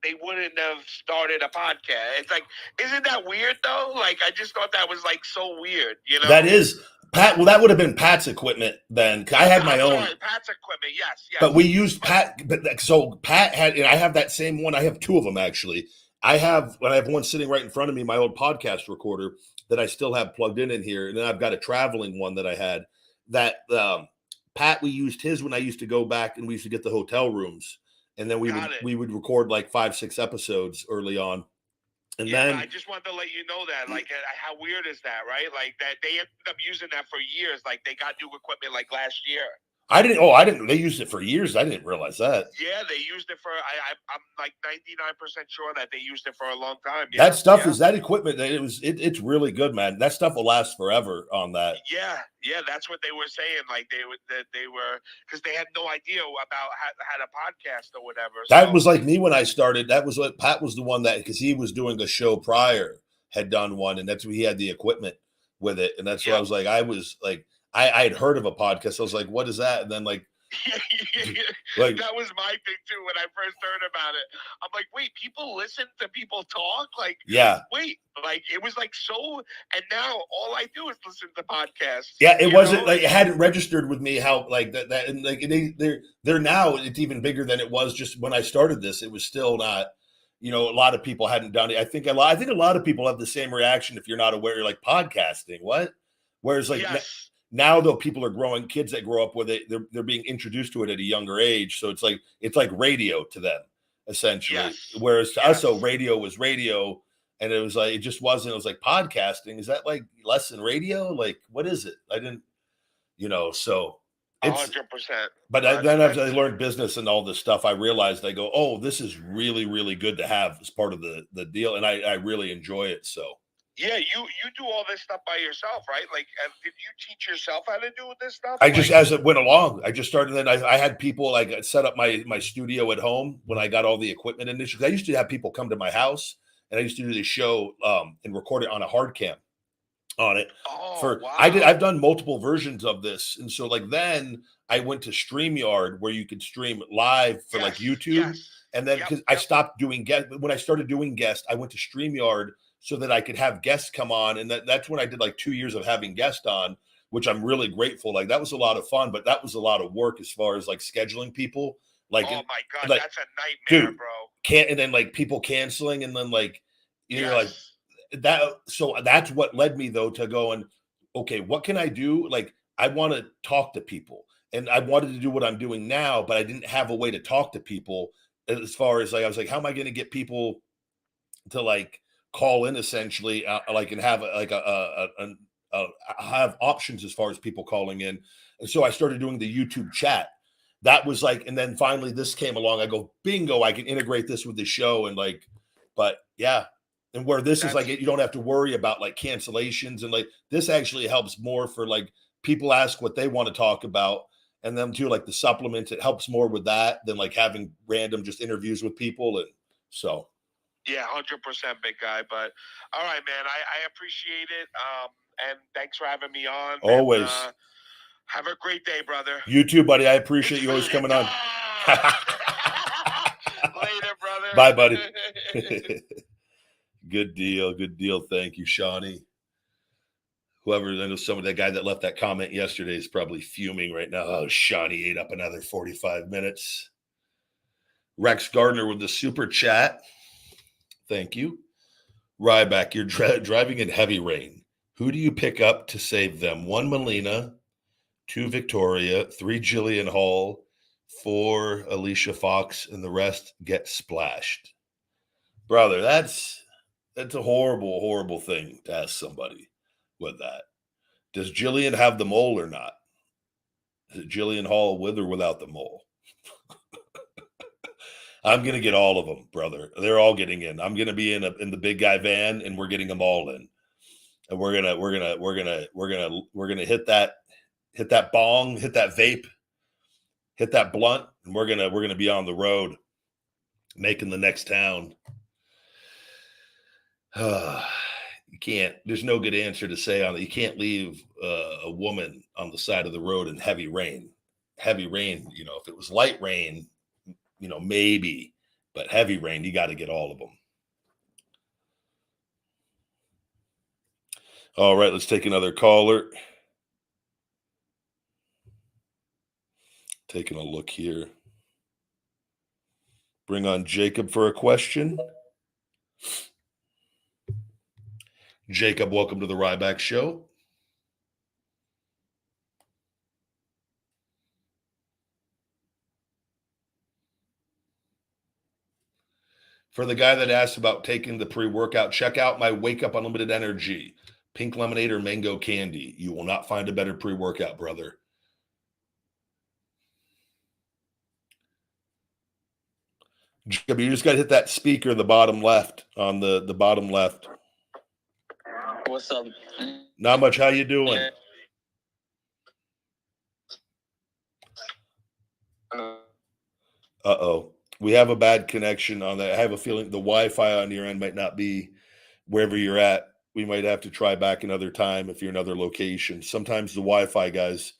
they wouldn't have started a podcast. It's like, isn't that weird though? Like, I just thought that was like so weird, you know? That is Pat. Well, that would have been Pat's equipment then. I had my own. Pat's equipment, yes. But we used Pat. But so Pat had, and I have that same one. I have two of them actually. I have one sitting right in front of me, my old podcast recorder that I still have plugged in here. And then I've got a traveling one that I had that Pat, we used his when I used to go back and we used to get the hotel rooms. And then we would record like 5-6 episodes early on. And then I just wanted to let you know that, like, how weird is that, right? Like that they ended up using that for years. Like they got new equipment like last year. I didn't. They used it for years. I didn't realize that. Yeah, they used it for. I'm like 99% sure that they used it for a long time. That stuff is that equipment. It's really good, man. That stuff will last forever on that. Yeah, that's what they were saying. Like they were because they had no idea about how to podcast or whatever. That was like me when I started. That was what Pat was the one that, because he was doing a show prior, had done one, and that's where he had the equipment with it, and that's what I was like. I was like. I had heard of a podcast. I was like, what is that? And then like that was my thing too when I first heard about it. I'm like, wait, people listen to people talk? Like, wait, like it was like so, and now all I do is listen to podcasts. Yeah, it wasn't like it hadn't registered with me how like that and like they're now it's even bigger than it was just when I started this. It was still not, a lot of people hadn't done it. I think a lot of people have the same reaction if you're not aware. You're like, podcasting, what? Whereas like now, though, people are growing, kids that grow up with it, they're being introduced to it at a younger age. So it's like radio to them, essentially. Yes. Whereas to us, so radio was radio, and it was like it just wasn't. It was like podcasting. Is that like less than radio? Like what is it? I didn't, So it's 100%. But then as I learned business and all this stuff, I realized I go, oh, this is really, really good to have as part of the deal, and I really enjoy it. So. Yeah, you do all this stuff by yourself, right? Like, did you teach yourself how to do this stuff? I just, as it went along, I just started. Then I had people like set up my studio at home when I got all the equipment initially. I used to have people come to my house and I used to do this show and record it on a hard cam on it. Oh, wow. I've done multiple versions of this, and so like then I went to StreamYard where you could stream live for like YouTube, and then because I stopped doing guest when I started doing guests, I went to StreamYard so that I could have guests come on, and that's when I did like 2 years of having guests on, which I'm really grateful. Like that was a lot of fun, but that was a lot of work as far as like scheduling people. Like, oh my God, like, that's a nightmare, dude, bro. And then like people canceling, and then like you're like that. So that's what led me though to going, okay, what can I do? Like I want to talk to people, and I wanted to do what I'm doing now, but I didn't have a way to talk to people as far as like I was like, how am I going to get people to like call in essentially, like and have like have options as far as people calling in, and so I started doing the YouTube chat. That was like, and then finally this came along. I go, bingo, I can integrate this with the show, and like, but yeah. And where this is like, you don't have to worry about like cancellations, and like this actually helps more for like people ask what they want to talk about, and them too, like the supplements, it helps more with that than like having random just interviews with people. And so, yeah, 100% big guy. But all right, man, I appreciate it. And thanks for having me on. Always. And, have a great day, brother. You too, buddy. I appreciate you always coming on. Later, brother. Bye, buddy. Good deal. Good deal. Thank you, Shawnee. Whoever, I know some of that guy that left that comment yesterday is probably fuming right now. Oh, Shawnee ate up another 45 minutes. Rex Gardner with the super chat. Thank you. Ryback, you're driving in heavy rain. Who do you pick up to save them? 1, Melina. 2, Victoria. 3, Jillian Hall. 4, Alicia Fox. And the rest get splashed. Brother, that's a horrible, horrible thing to ask somebody with that. Does Jillian have the mole or not? Is it Jillian Hall with or without the mole? I'm gonna get all of them, brother. They're all getting in. I'm gonna be in the big guy van, and we're getting them all in. And we're gonna hit that bong, hit that vape, hit that blunt, and we're gonna be on the road, making the next town. You can't. There's no good answer to say on it. You can't leave a woman on the side of the road in heavy rain. Heavy rain, if it was light rain, maybe, but heavy rain, you got to get all of them. All right, let's take another caller. Taking a look here. Bring on Jacob for a question. Jacob, welcome to the Ryback Show. For the guy that asked about taking the pre-workout, check out my Wake Up Unlimited Energy, pink lemonade or mango candy. You will not find a better pre-workout, brother. Jacob, you just got to hit that speaker, the bottom left, on the bottom left. What's up? Not much. How you doing? Uh-oh. We have a bad connection on that. I have a feeling the Wi-Fi on your end might not be wherever you're at. We might have to try back another time if you're in another location. Sometimes the Wi-Fi guys,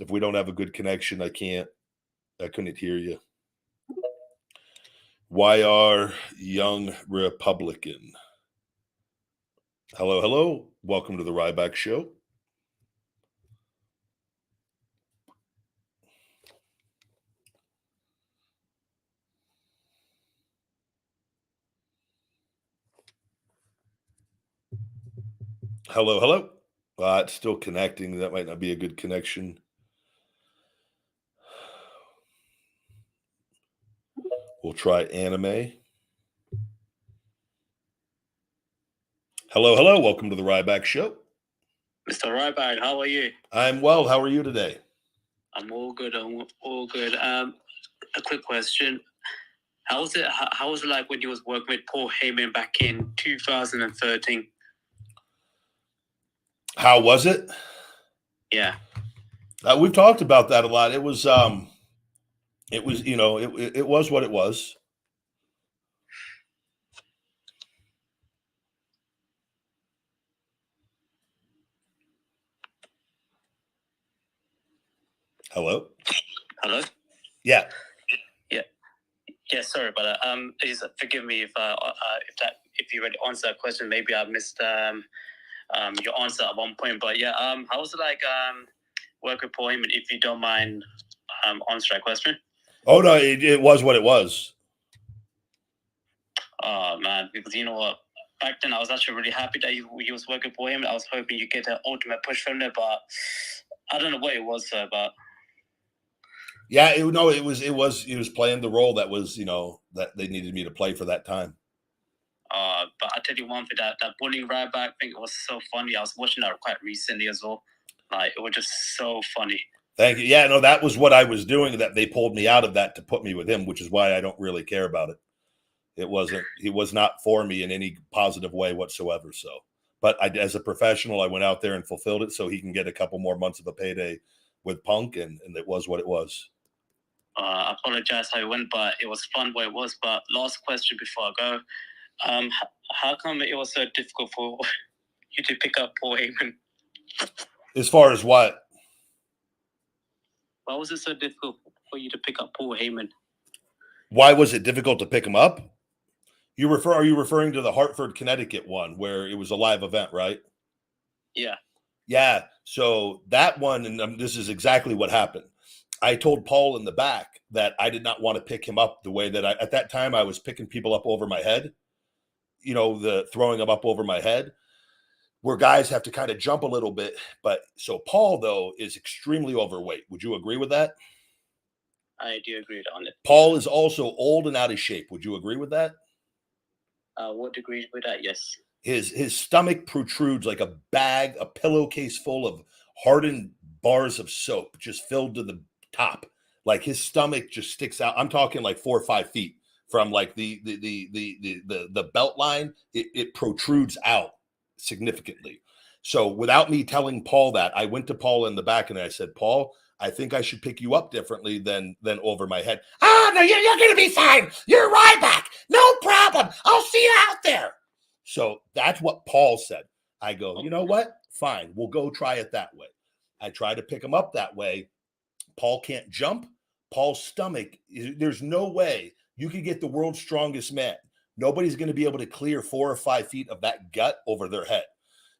if we don't have a good connection, I couldn't hear you. YR Young Republican. Hello, hello. Welcome to the Ryback Show. Hello, hello. It's still connecting. That might not be a good connection. We'll try anime. Hello, hello. Welcome to the Ryback Show. Mr. Ryback, how are you? I'm well. How are you today? I'm all good. I'm all good. A quick question. How was it like when you was working with Paul Heyman back in 2013? How was it? Yeah. We've talked about that a lot. It was it was what it was. Hello? Hello? Yeah. Yeah, sorry about that. Please forgive me if you already answered that question. Maybe I missed your answer at one point. But yeah, how was it like work with Paul Heyman, if you don't mind answering that question? Oh no, it was what it was. Oh man, because you know what? Back then, I was actually really happy that he was working for him. I was hoping you get an ultimate push from there, but I don't know what it was, but Yeah, it was playing the role that was, that they needed me to play for that time. But I tell you one thing, that bullying Ryback thing, it was so funny. I was watching that quite recently as well. Like, it was just so funny. Thank you. Yeah, no, that was what I was doing, that they pulled me out of that to put me with him, which is why I don't really care about it. He was not for me in any positive way whatsoever. So, but as a professional, I went out there and fulfilled it so he can get a couple more months of a payday with Punk, and it was what it was. I apologize how it went, but it was fun where it was. But last question before I go. How come it was so difficult for you to pick up Paul Heyman? As far as what? Why was it so difficult for you to pick up Paul Heyman? Why was it difficult to pick him up? Are you referring to the Hartford, Connecticut one where it was a live event, right? Yeah. Yeah. So that one, and this is exactly what happened. I told Paul in the back that I did not want to pick him up the way that at that time I was picking people up over my head, the throwing them up over my head, where guys have to kind of jump a little bit. But so Paul, though, is extremely overweight. Would you agree with that? I do agree on it. Paul is also old and out of shape. Would you agree with that? What degree with that? Yes. His stomach protrudes like a pillowcase full of hardened bars of soap, just filled to the top. Like his stomach just sticks out. I'm talking like 4 or 5 feet from like the belt line. It protrudes out significantly. So without me telling Paul that, I went to Paul in the back and I said, Paul, I think I should pick you up differently than over my head. Oh, no, you're going to be fine. You're Ryback. No problem. I'll see you out there. So that's what Paul said. I go, you know what? Fine. We'll go try it that way. I try to pick him up that way. Paul can't jump. Paul's stomach, there's no way you could get the world's strongest man. Nobody's going to be able to clear 4 or 5 feet of that gut over their head.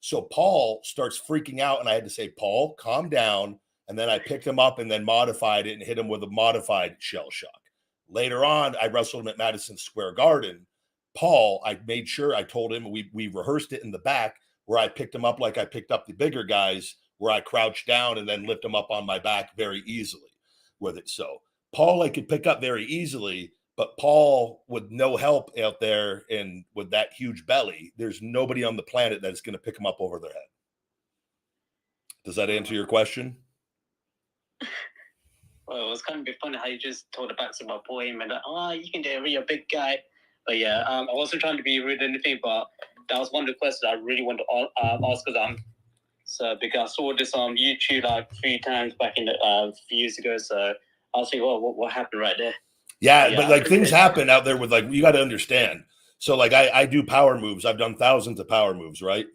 So Paul starts freaking out, and I had to say, Paul, calm down. And then I picked him up and then modified it and hit him with a modified shell shock. Later on, I wrestled him at Madison Square Garden. Paul, I made sure I told him, we rehearsed it in the back where I picked him up like I picked up the bigger guys, where I crouched down and then lift him up on my back very easily with it. So Paul, I could pick up very easily, but Paul with no help out there and with that huge belly, there's nobody on the planet that's going to pick him up over their head. Does that answer your question? Well, it was kind of a bit funny how you just told the backs about Paul Heyman. Like, you can do it, you're a big guy. But yeah, I wasn't trying to be rude or anything, but that was one of the questions I really wanted to ask because I saw this on YouTube like 3 times back in the few years ago. So I was thinking, what happened right there? Yeah, but like things happen out there with, like, you got to understand. So like I do power moves. I've done thousands of power moves, right?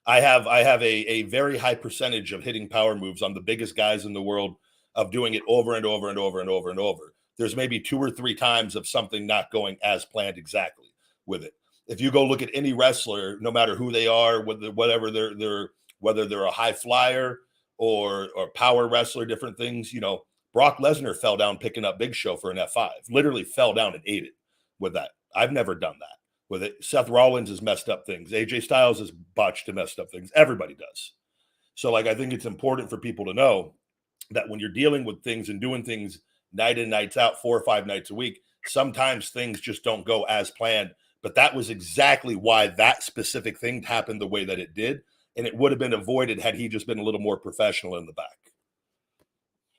I have a very high percentage of hitting power moves. I'm the biggest guys in the world of doing it over and over and over and over and over. There's maybe 2 or 3 times of something not going as planned exactly with it. If you go look at any wrestler, no matter who they are, whether they're a high flyer or power wrestler, different things, Brock Lesnar fell down picking up Big Show for an F5, literally fell down and ate it with that. I've never done that with it. Seth Rollins has messed up things. AJ Styles has botched and messed up things. Everybody does. So like, I think it's important for people to know that when you're dealing with things and doing things night in, nights out, 4 or 5 nights a week, sometimes things just don't go as planned. But that was exactly why that specific thing happened the way that it did. And it would have been avoided had he just been a little more professional in the back.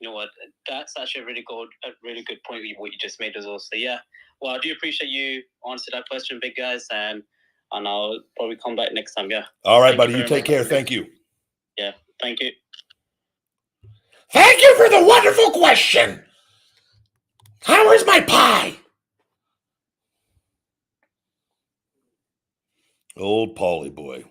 You know what? That's actually a really good point what you just made as well. So yeah, well, I do appreciate you answering that question, big guys, and I'll probably come back next time. Yeah. All right, buddy. You take care. Thank you. Yeah. Thank you. Thank you for the wonderful question. How is my pie? Old Paulie boy.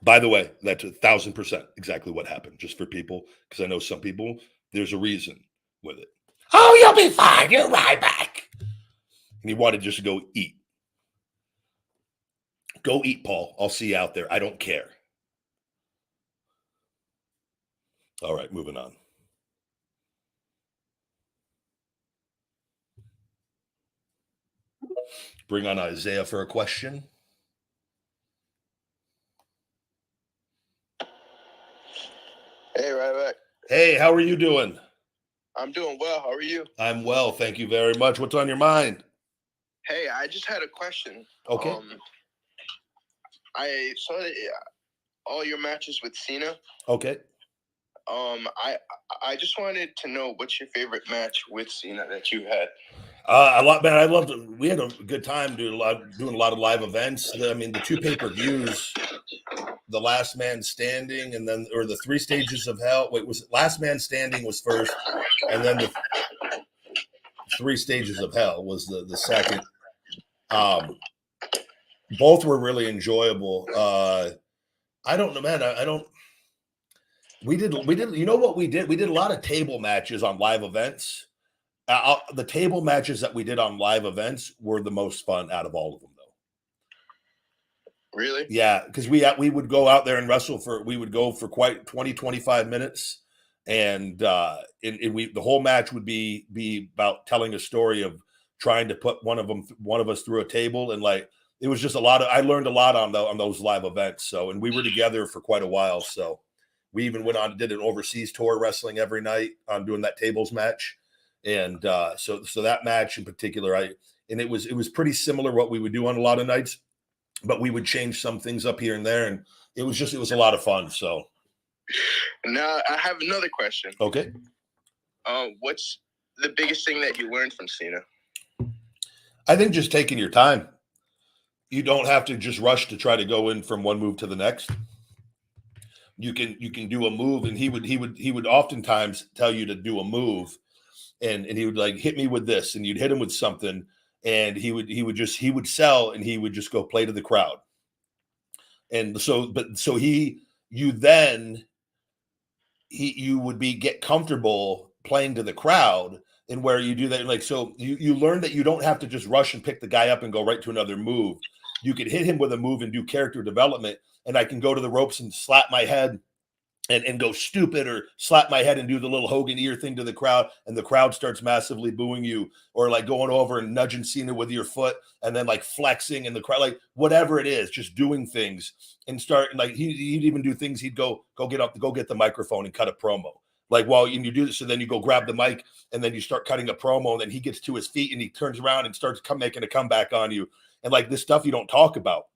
By the way, that's 1,000% exactly what happened, just for people, because I know some people, There's a reason with it. Oh, you'll be fine. You're Ryback. And he wanted just to go eat. Go eat, Paul. I'll see you out there. I don't care. All right, moving on. Bring on Isaiah for a question. Hey, Ryback. Hey, how are you doing? I'm doing well. How are you? I'm well, thank you very much. What's on your mind? Hey, I just had a question. Okay. I saw all your matches with Cena. Okay. I just wanted to know what's your favorite match with Cena that you had. A lot, man. I loved it. We had a good time doing a lot of live events. I mean, the 2 pay-per-views, the Last Man Standing, and then or the 3 Stages of Hell. Wait, was it Last Man Standing was first, and then the 3 Stages of Hell was the second. Both were really enjoyable. I don't know, man. I don't. We did. You know what we did? We did a lot of table matches on live events. The table matches that we did on live events were the most fun out of all of them, though. Really? Yeah, because we would go out there and wrestle we would go for quite 20, 25 minutes. And the whole match would be about telling a story of trying to put one of us through a table. And like, it was just I learned a lot on those live events. So, and we were together for quite a while. So we even went on and did an overseas tour wrestling every night on doing that tables match. And so that match in particular, it was pretty similar what we would do on a lot of nights, but we would change some things up here and there. And it was a lot of fun. So now I have another question. Okay. What's the biggest thing that you learned from Cena? I think just taking your time. You don't have to just rush to try to go in from one move to the next. You can do a move, and he would oftentimes tell you to do a move, and he would like hit me with this, and you'd hit him with something, and he would sell, and he would just go play to the crowd. And so you would get comfortable playing to the crowd, and where you do that, like, so you learn that you don't have to just rush and pick the guy up and go right to another move. You could hit him with a move and do character development, and I can go to the ropes and slap my head and go stupid, or slap my head and do the little Hogan ear thing to the crowd, and the crowd starts massively booing you, or like going over and nudging Cena with your foot and then like flexing in the crowd, like whatever it is, just doing things and start like he'd even do things. He'd go get the microphone and cut a promo. Like while you do this, so then you go grab the mic and then you start cutting a promo, and then he gets to his feet and he turns around and starts making a comeback on you. And like this stuff you don't talk about.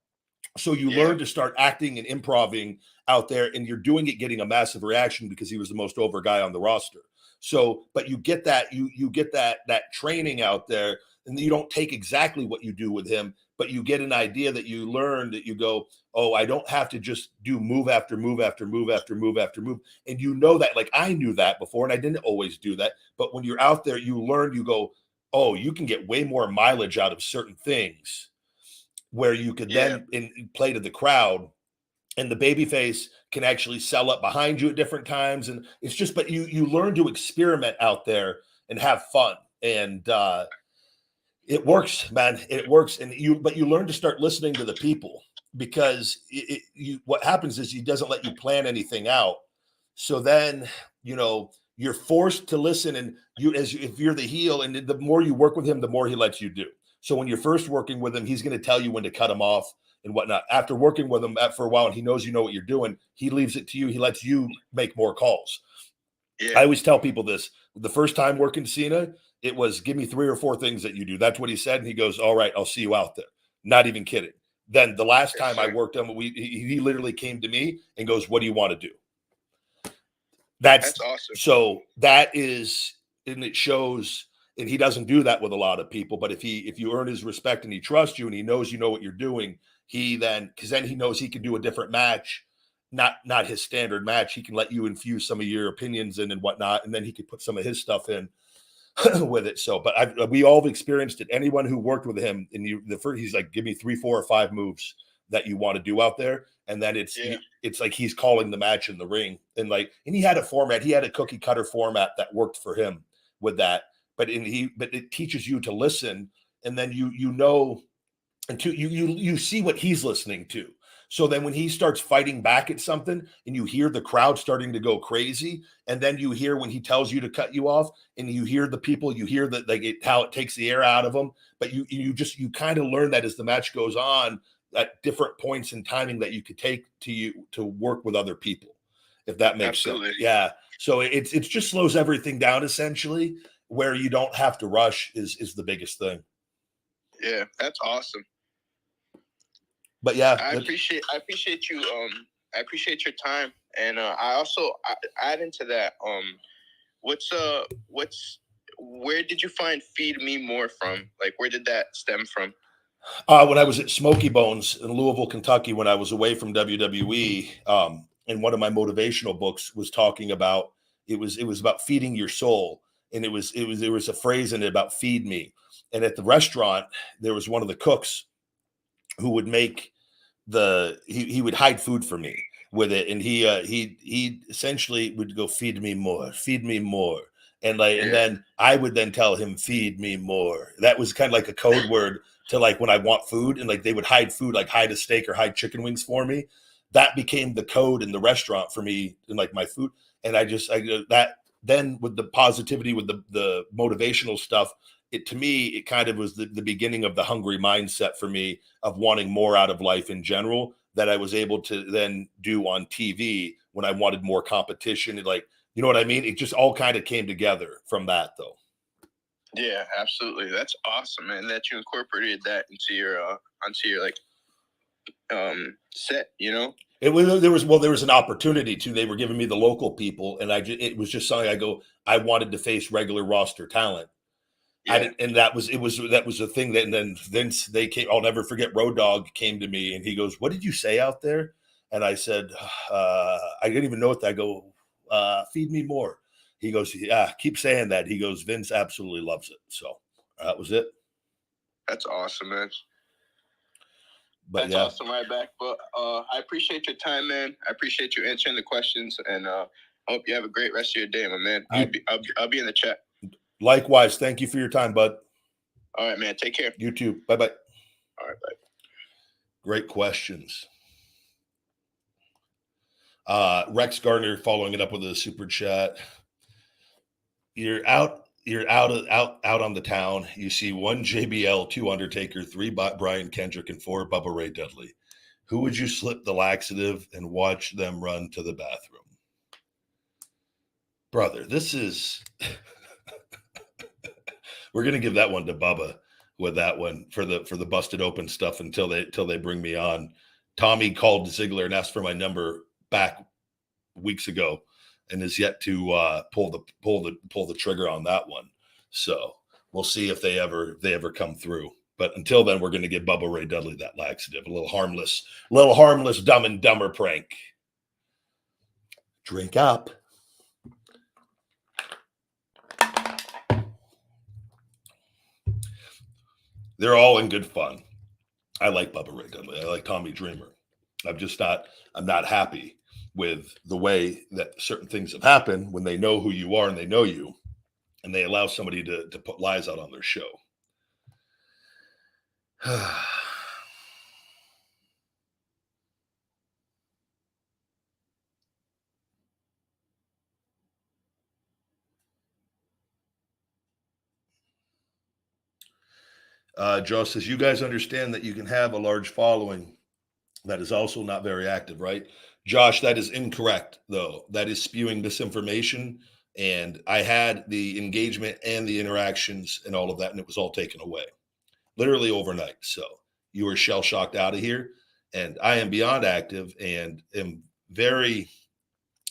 So you learn to start acting and improving out there, and you're doing it, getting a massive reaction because he was the most over guy on the roster. So, but you get that, you get that training out there, and you don't take exactly what you do with him, but you get an idea that you learn, that you go, oh, I don't have to just do move after move after move after move after move. And you know that, like I knew that before, and I didn't always do that. But when you're out there, you learn, you go, oh, you can get way more mileage out of certain things, where you could then play to the crowd, and the babyface can actually sell up behind you at different times. And it's just, but you learn to experiment out there and have fun. And it works, man. It works. But you learn to start listening to the people, because what happens is he doesn't let you plan anything out. So then, you're forced to listen, and if you're the heel, and the more you work with him, the more he lets you do. So when you're first working with him, he's going to tell you when to cut him off and whatnot. After working with him for a while, and he knows you know what you're doing, he leaves it to you. He lets you make more calls. Yeah. I always tell people this. The first time working Cena, it was, give me 3 or 4 things that you do. That's what he said. And he goes, all right, I'll see you out there. Not even kidding. Then the last time I worked him, he literally came to me and goes, what do you want to do? That's awesome. So that is, and it shows. And he doesn't do that with a lot of people. But if you earn his respect and he trusts you and he knows you know what you're doing, because then he knows he can do a different match, not his standard match. He can let you infuse some of your opinions in and whatnot, and then he can put some of his stuff in with it. So, but we all have experienced it. Anyone who worked with him, and he's like, give me 3, 4, or 5 moves that you want to do out there. And then it's like he's calling the match in the ring. And he had a format. He had a cookie cutter format that worked for him with that. But it teaches you to listen, and then you know, and you see what he's listening to. So then when he starts fighting back at something and you hear the crowd starting to go crazy, and then you hear when he tells you to cut you off, and you hear the people, you hear that how it takes the air out of them. But you kind of learn that as the match goes on, at different points in timing that you could take to work with other people, if that makes sense. Yeah. So it just slows everything down, essentially, where you don't have to rush is the biggest thing. Yeah, that's awesome. But yeah, I appreciate you. I appreciate your time, and I also add into that. Where did you find Feed Me More from? Like, where did that stem from? When I was at Smoky Bones in Louisville, Kentucky, when I was away from WWE, and one of my motivational books was talking about it was about feeding your soul, and there was a phrase in it about feed me. And at the restaurant, there was one of the cooks who would make he would hide food for me with it, and he essentially would go, feed me more, and and then I would then tell him, feed me more. That was kind of like a code word to when I want food, and they would hide food, like hide a steak or hide chicken wings for me. That became the code in the restaurant for me, and my food. And I that then with the positivity, with the motivational stuff, to me, it kind of was the beginning of the hungry mindset for me of wanting more out of life in general, that I was able to then do on TV when I wanted more competition. You know what I mean? It just all kind of came together from that, though. Yeah, absolutely. That's awesome, man, that you incorporated that into your set, you know? There was an opportunity to. They were giving me the local people, and it was just something I wanted to face regular roster talent. Yeah. And that was the thing that, and then Vince, they came, I'll never forget, Road Dogg came to me and he goes, "What did you say out there?" And I said, I didn't even know what that. I go, feed me more. He goes, "Yeah, keep saying that." He goes, "Vince absolutely loves it." So that was it. That's awesome, man. But that's awesome, Ryback. But I appreciate your time, man. I appreciate you answering the questions, and I hope you have a great rest of your day, my man. I'll be in the chat. Likewise. Thank you for your time, bud. All right, man. Take care. You too. Bye-bye. All right, bye. Great questions. Rex Gardner following it up with a super chat. You're out on the town. You see 1 JBL, 2 Undertaker, 3 Brian Kendrick, and 4 Bubba Ray Dudley. Who would you slip the laxative and watch them run to the bathroom? Brother, this is... We're gonna give that one to Bubba with that one for the busted open stuff until they bring me on. Tommy called Ziggler and asked for my number back weeks ago, and is yet to pull the trigger on that one. So we'll see if they ever come through. But until then, we're gonna give Bubba Ray Dudley that laxative, a little harmless Dumb and Dumber prank. Drink up. They're all in good fun. I like Bubba Ray Dudley. I like Tommy Dreamer. I'm not happy with the way that certain things have happened when they know who you are and they know you, and they allow somebody to put lies out on their show. Joe says, you guys understand that you can have a large following that is also not very active, right? Josh, that is incorrect, though. That is spewing misinformation. And I had the engagement and the interactions and all of that, and it was all taken away literally overnight. So you were shell-shocked out of here. And I am beyond active and am very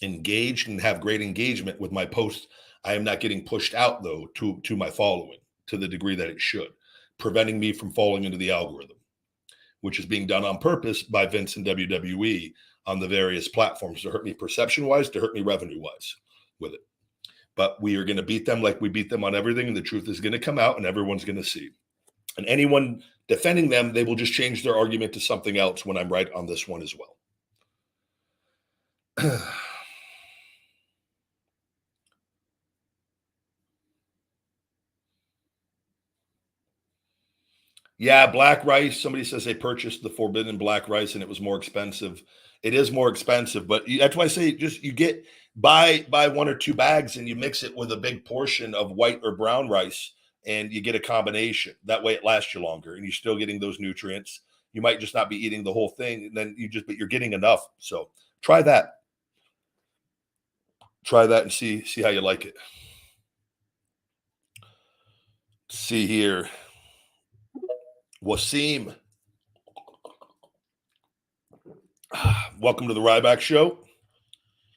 engaged and have great engagement with my posts. I am not getting pushed out, though, to my following to the degree that it should, preventing me from falling into the algorithm, which is being done on purpose by Vince and WWE on the various platforms to hurt me perception-wise, to hurt me revenue-wise with it. But we are going to beat them like we beat them on everything, and the truth is going to come out, and everyone's going to see. And anyone defending them, they will just change their argument to something else when I'm right on this one as well. Yeah, black rice. Somebody says they purchased the forbidden black rice and it was more expensive. It is more expensive, but that's why I say just you get buy 1 or 2 bags and you mix it with a big portion of white or brown rice and you get a combination. That way it lasts you longer and you're still getting those nutrients. You might just not be eating the whole thing, and then but you're getting enough. So try that. Try that and see how you like it. See here. Wasim. Welcome to the Ryback Show.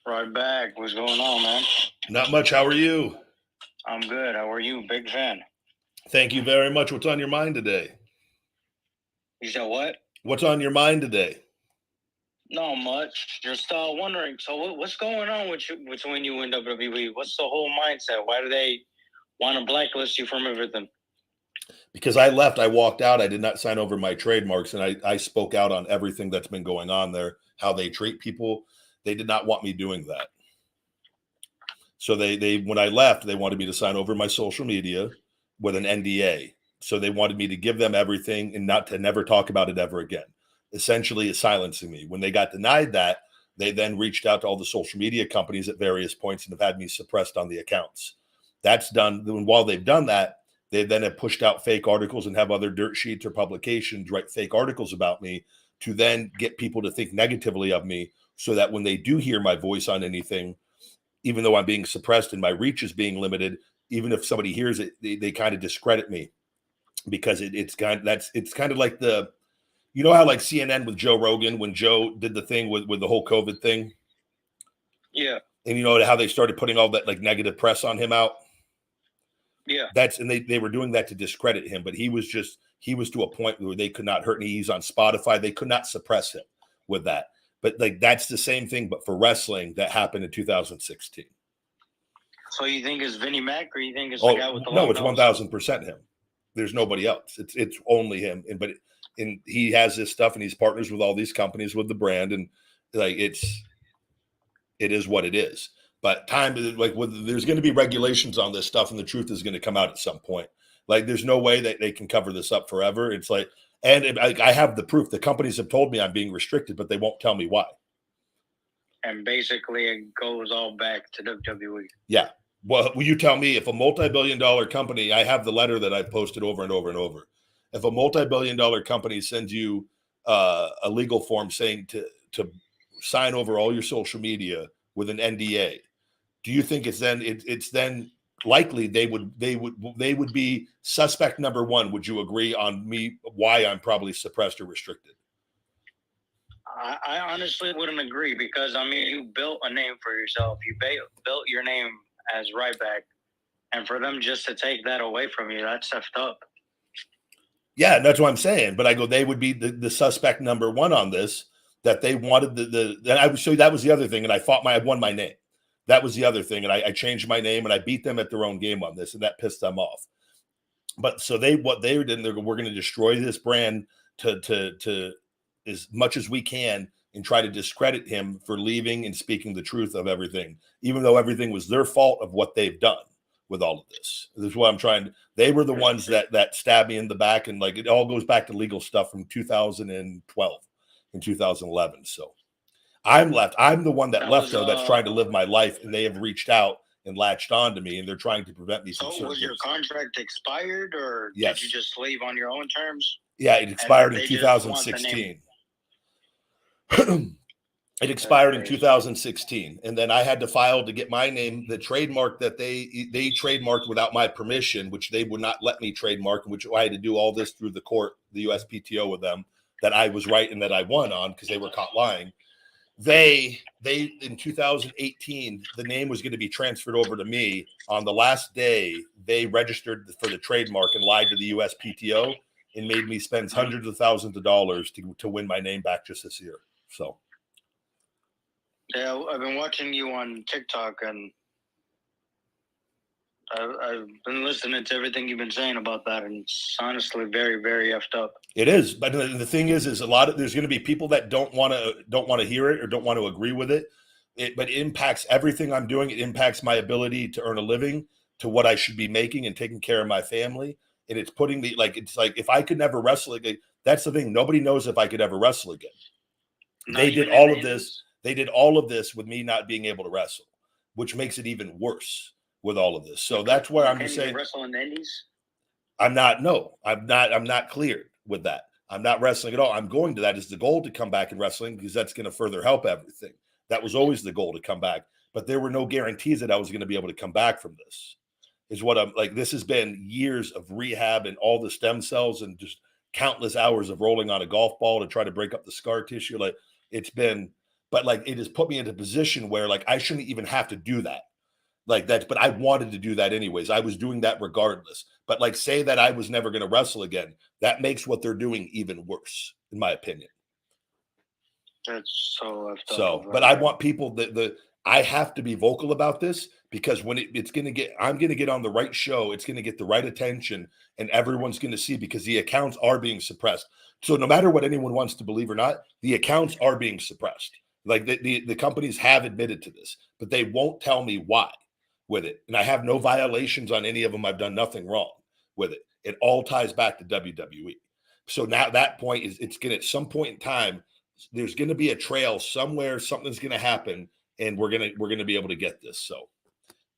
Ryback, what's going on, man? Not much. How are you? I'm good. How are you? Big fan. Thank you very much. What's on your mind today? You said what? What's on your mind today? Not much. Just wondering. So what's going on with you between you and WWE? What's the whole mindset? Why do they want to blacklist you from everything? Because I left, I walked out. I did not sign over my trademarks, and I spoke out on everything that's been going on there, how they treat people. They did not want me doing that. So they when I left, they wanted me to sign over my social media with an NDA. So they wanted me to give them everything and not to never talk about it ever again. Essentially, it's silencing me. When they got denied that, they then reached out to all the social media companies at various points and have had me suppressed on the accounts. That's done. And while they've done that, they then have pushed out fake articles and have other dirt sheets or publications write fake articles about me to then get people to think negatively of me, so that when they do hear my voice on anything, even though I'm being suppressed and my reach is being limited, even if somebody hears it, they kind of discredit me, because it's kind of like the, you know how like CNN with Joe Rogan, when Joe did the thing with the whole COVID thing? Yeah. And you know how they started putting all that like negative press on him out? Yeah. And they were doing that to discredit him, but he was to a point where they could not hurt me. He's on Spotify. They could not suppress him with that. But like, that's the same thing, but for wrestling, that happened in 2016. So you think it's Vinnie Mac, or you think it's the guy with the no, long it's nose? 1000% him. There's nobody else. It's only him. And he has this stuff, and he's partners with all these companies with the brand, and like it is what it is. But there's going to be regulations on this stuff, and the truth is going to come out at some point. Like, there's no way that they can cover this up forever. It's like, and I have the proof. The companies have told me I'm being restricted, but they won't tell me why. And basically, it goes all back to WWE. Yeah. Well, will you tell me if a multi-billion-dollar company? I have the letter that I've posted over and over and over. If a multi-billion-dollar company sends you a legal form saying to sign over all your social media with an NDA, do you think it's then likely they would be suspect number one? Would you agree on me why I'm probably suppressed or restricted? I honestly wouldn't agree, because I mean, you built a name for yourself. You built your name as Ryback, and for them just to take that away from you, that's effed up. Yeah, that's what I'm saying. But I go, they would be the suspect number one on this. That they wanted and I would show you that was the other thing. And I won my name. That was the other thing. And I changed my name, and I beat them at their own game on this, and that pissed them off. But so what they did, we're going to destroy this brand to as much as we can, and try to discredit him for leaving and speaking the truth of everything, even though everything was their fault of what they've done with all of this. This is what I'm trying. They were the ones that stabbed me in the back, and like, it all goes back to legal stuff from 2012 and 2011. So I'm left. I'm the one that left, though, that's trying to live my life, and they have reached out and latched on to me, and they're trying to prevent me from. So was your contract expired, or yes, did you just leave on your own terms? Yeah, it expired in 2016. It expired in 2016, and then I had to file to get my name, the trademark that they trademarked without my permission, which they would not let me trademark, which I had to do all this through the court, the USPTO, with them, that I was right and that I won on, because they were caught lying. They in 2018, the name was going to be transferred over to me. On the last day, they registered for the trademark and lied to the USPTO and made me spend hundreds of thousands of dollars to win my name back just this year. So. Yeah, I've been watching you on TikTok, and I've been listening to everything you've been saying about that, and it's honestly very, very effed up. It is, but the thing is there's going to be people that don't want to hear it or don't want to agree with it. But it impacts everything I'm doing. It impacts my ability to earn a living, to what I should be making and taking care of my family. And it's putting me it's like if I could never wrestle again. That's the thing. Nobody knows if I could ever wrestle again. They did all of this. They did all of this with me not being able to wrestle, which makes it even worse with all of this. So that's where I'm just saying. Wrestle in the Indies? I'm not cleared with that. I'm not wrestling at all. I'm going to that as the goal to come back in wrestling because that's going to further help everything. That was always the goal to come back, but there were no guarantees that I was going to be able to come back from this. Is what I'm like. This has been years of rehab and all the stem cells and just countless hours of rolling on a golf ball to try to break up the scar tissue. Like it's been, but like it has put me into a position where like I shouldn't even have to do that. Like that, but I wanted to do that anyways. I was doing that regardless. But like say that I was never going to wrestle again. That makes what they're doing even worse, in my opinion. That's so. But I want people that I have to be vocal about this because when I'm going to get on the right show. It's going to get the right attention and everyone's going to see because the accounts are being suppressed. So no matter what anyone wants to believe or not, the accounts are being suppressed. Like the companies have admitted to this, but they won't tell me why with it. And I have no violations on any of them. I've done nothing wrong with it. It all ties back to WWE. So now that point is it's going to, at some point in time, there's going to be a trail somewhere, something's going to happen and we're going to be able to get this. So,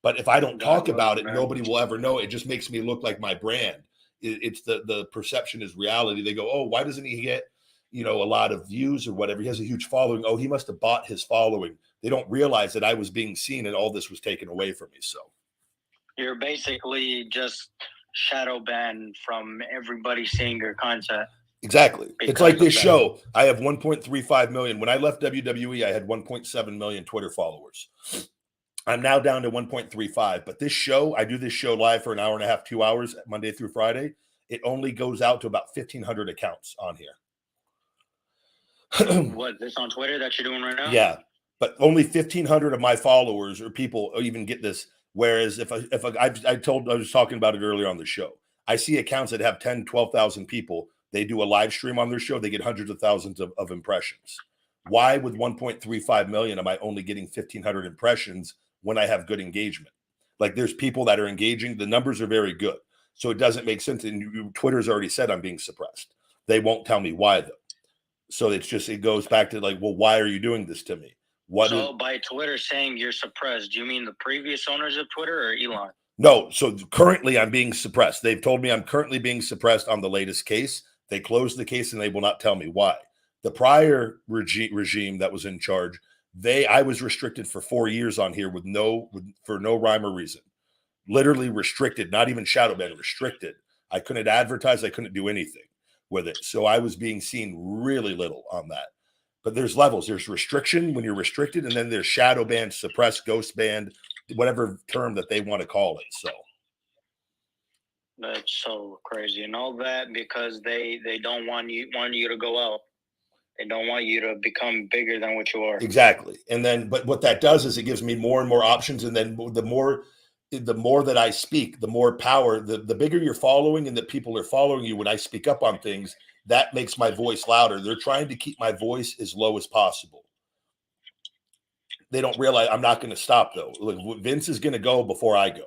but if I don't talk about it, nobody will ever know. It just makes me look like my brand. It's the perception is reality. They go, oh, why doesn't he get, a lot of views or whatever? He has a huge following. Oh, he must have bought his following. They don't realize that I was being seen and all this was taken away from me. So you're basically just shadow banned from everybody seeing your content. Exactly. It's like this show. I have 1.35 million. When I left WWE, I had 1.7 million Twitter followers. I'm now down to 1.35. But this show, I do this show live for an hour and a half, 2 hours, Monday through Friday. It only goes out to about 1,500 accounts on here. What, this on Twitter that you're doing right now? Yeah. But only 1,500 of my followers or people even get this. Whereas I was talking about it earlier on the show. I see accounts that have 10, 12,000 people. They do a live stream on their show. They get hundreds of thousands of impressions. Why with 1.35 million am I only getting 1,500 impressions when I have good engagement? Like there's people that are engaging. The numbers are very good. So it doesn't make sense. And Twitter's already said I'm being suppressed. They won't tell me why though. So it goes back to like, well, why are you doing this to me? By Twitter saying you're suppressed, do you mean the previous owners of Twitter or Elon? No. So currently I'm being suppressed. They've told me I'm currently being suppressed on the latest case. They closed the case and they will not tell me why. The prior regime that was in charge, I was restricted for 4 years on here for no rhyme or reason. Literally restricted, not even shadow banned, restricted. I couldn't advertise. I couldn't do anything with it. So I was being seen really little on that. But there's levels. There's restriction when you're restricted, and then there's shadow banned, suppressed, ghost banned, whatever term that they want to call it. So. That's so crazy, and all that because they don't want you to go out. They don't want you to become bigger than what you are. Exactly, and then but what that does is it gives me more and more options, and then the more that I speak, the more power. The bigger your following, and that people are following you when I speak up on things, that makes my voice louder. They're trying to keep my voice as low as possible. They don't realize I'm not going to stop though. Look, Vince is going to go before I go.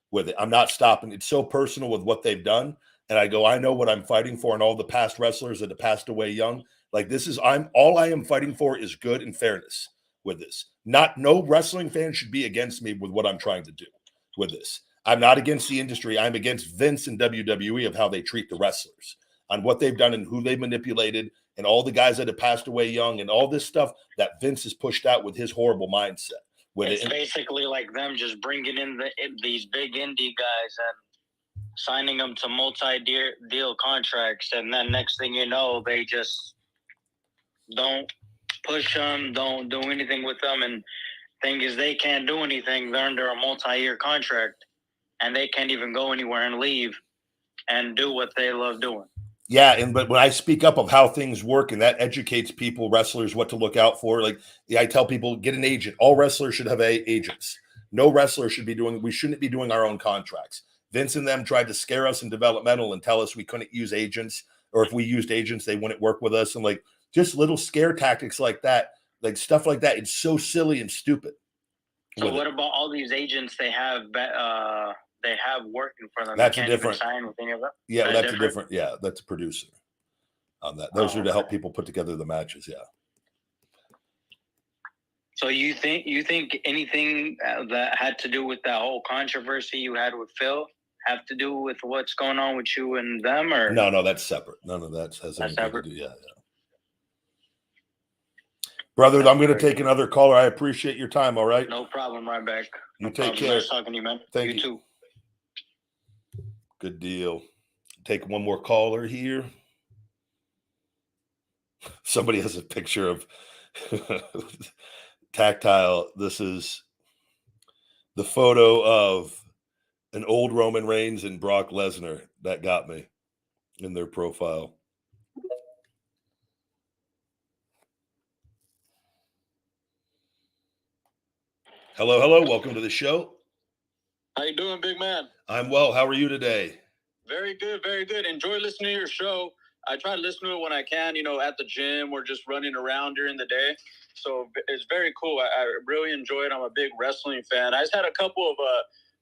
With it. I'm not stopping. It's so personal with what they've done. And I go, I know what I'm fighting for and all the past wrestlers that have passed away young. Like all I am fighting for is good and fairness with this. No wrestling fan should be against me with what I'm trying to do with this. I'm not against the industry. I'm against Vince and WWE of how they treat the wrestlers on what they've done and who they manipulated and all the guys that have passed away young and all this stuff that Vince has pushed out with his horrible mindset. It's basically like them just bringing in these big indie guys and signing them to multi-deal contracts, and then next thing you know, they just don't push them, don't do anything with them, and thing is they can't do anything. They're under a multi-year contract, and they can't even go anywhere and leave and do what they love doing. Yeah, but when I speak up of how things work, and that educates people, wrestlers, what to look out for. Like I tell people, get an agent. All wrestlers should have agents. No wrestler should be doing, we shouldn't be doing our own contracts. Vince and them tried to scare us in developmental and tell us we couldn't use agents, or if we used agents, they wouldn't work with us. And like just little scare tactics like that, like stuff like that. It's so silly and stupid. So what about all these agents they have working for them? That's they can't a different even sign with any of them? Yeah, that's a different. Yeah, that's a producer on that. Those are to help okay. people put together the matches. Yeah. So you think anything that had to do with that whole controversy you had with Phil have to do with what's going on with you and them, or No, that's separate. None of that has anything separate? to do. Yeah. Brother, I'm going to take another caller. I appreciate your time. All right. No problem, Ryback. You take care. Nice talking to you, man. Thank you. You too. Good deal. Take one more caller here. Somebody has a picture of Tactile. This is the photo of an old Roman Reigns and Brock Lesnar that got me in their profile. Hello. Welcome to the show. How you doing, big man? I'm well. How are you today? Very good, very good. Enjoy listening to your show. I try to listen to it when I can, at the gym or just running around during the day. So it's very cool. I really enjoy it. I'm a big wrestling fan. I just had a couple of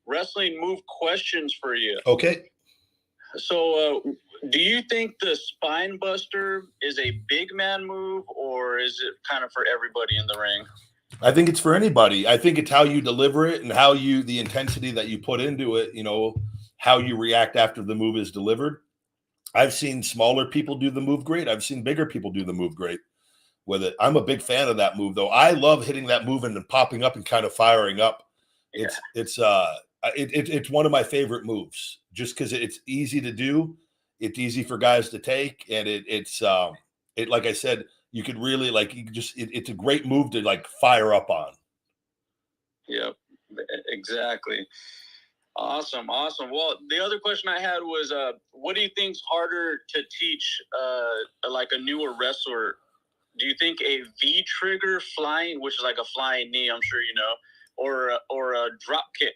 wrestling move questions for you. Okay. So do you think the spine buster is a big man move, or is it kind of for everybody in the ring? I think it's for anybody. I think it's how you deliver it and how the intensity that you put into it, how you react after the move is delivered. I've seen smaller people do the move great. I've seen bigger people do the move great with it. I'm a big fan of that move, though. I love hitting that move and then popping up and kind of firing up. Yeah. It's one of my favorite moves just because it's easy to do. It's easy for guys to take. And it's like I said, you could really it's a great move to fire up on. Yep, exactly. Awesome. Well, the other question I had was, what do you think's harder to teach, a newer wrestler? Do you think a V trigger flying, which is like a flying knee, I'm sure you know, or a drop kick?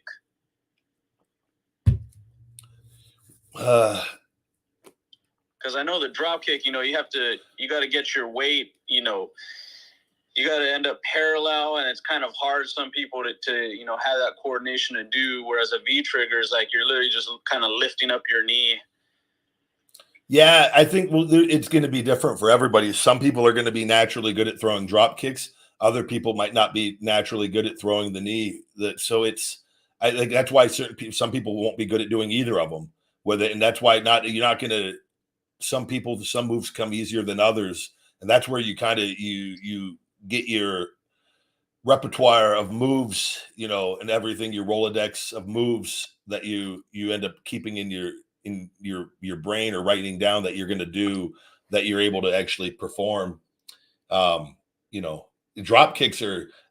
Because I know the drop kick, you got to get your weight, you got to end up parallel, and it's kind of hard some people to have that coordination to do. Whereas a V trigger is like you're literally just kind of lifting up your knee. Yeah, I think it's going to be different for everybody. Some people are going to be naturally good at throwing drop kicks. Other people might not be naturally good at throwing the knee. So I think that's why some people won't be good at doing either of them. And that's why you're not going to. Some moves come easier than others, and that's where you kind of you get your repertoire of moves, and everything, your Rolodex of moves that you end up keeping in your brain or writing down that you're going to do, that you're able to actually perform. Drop kicks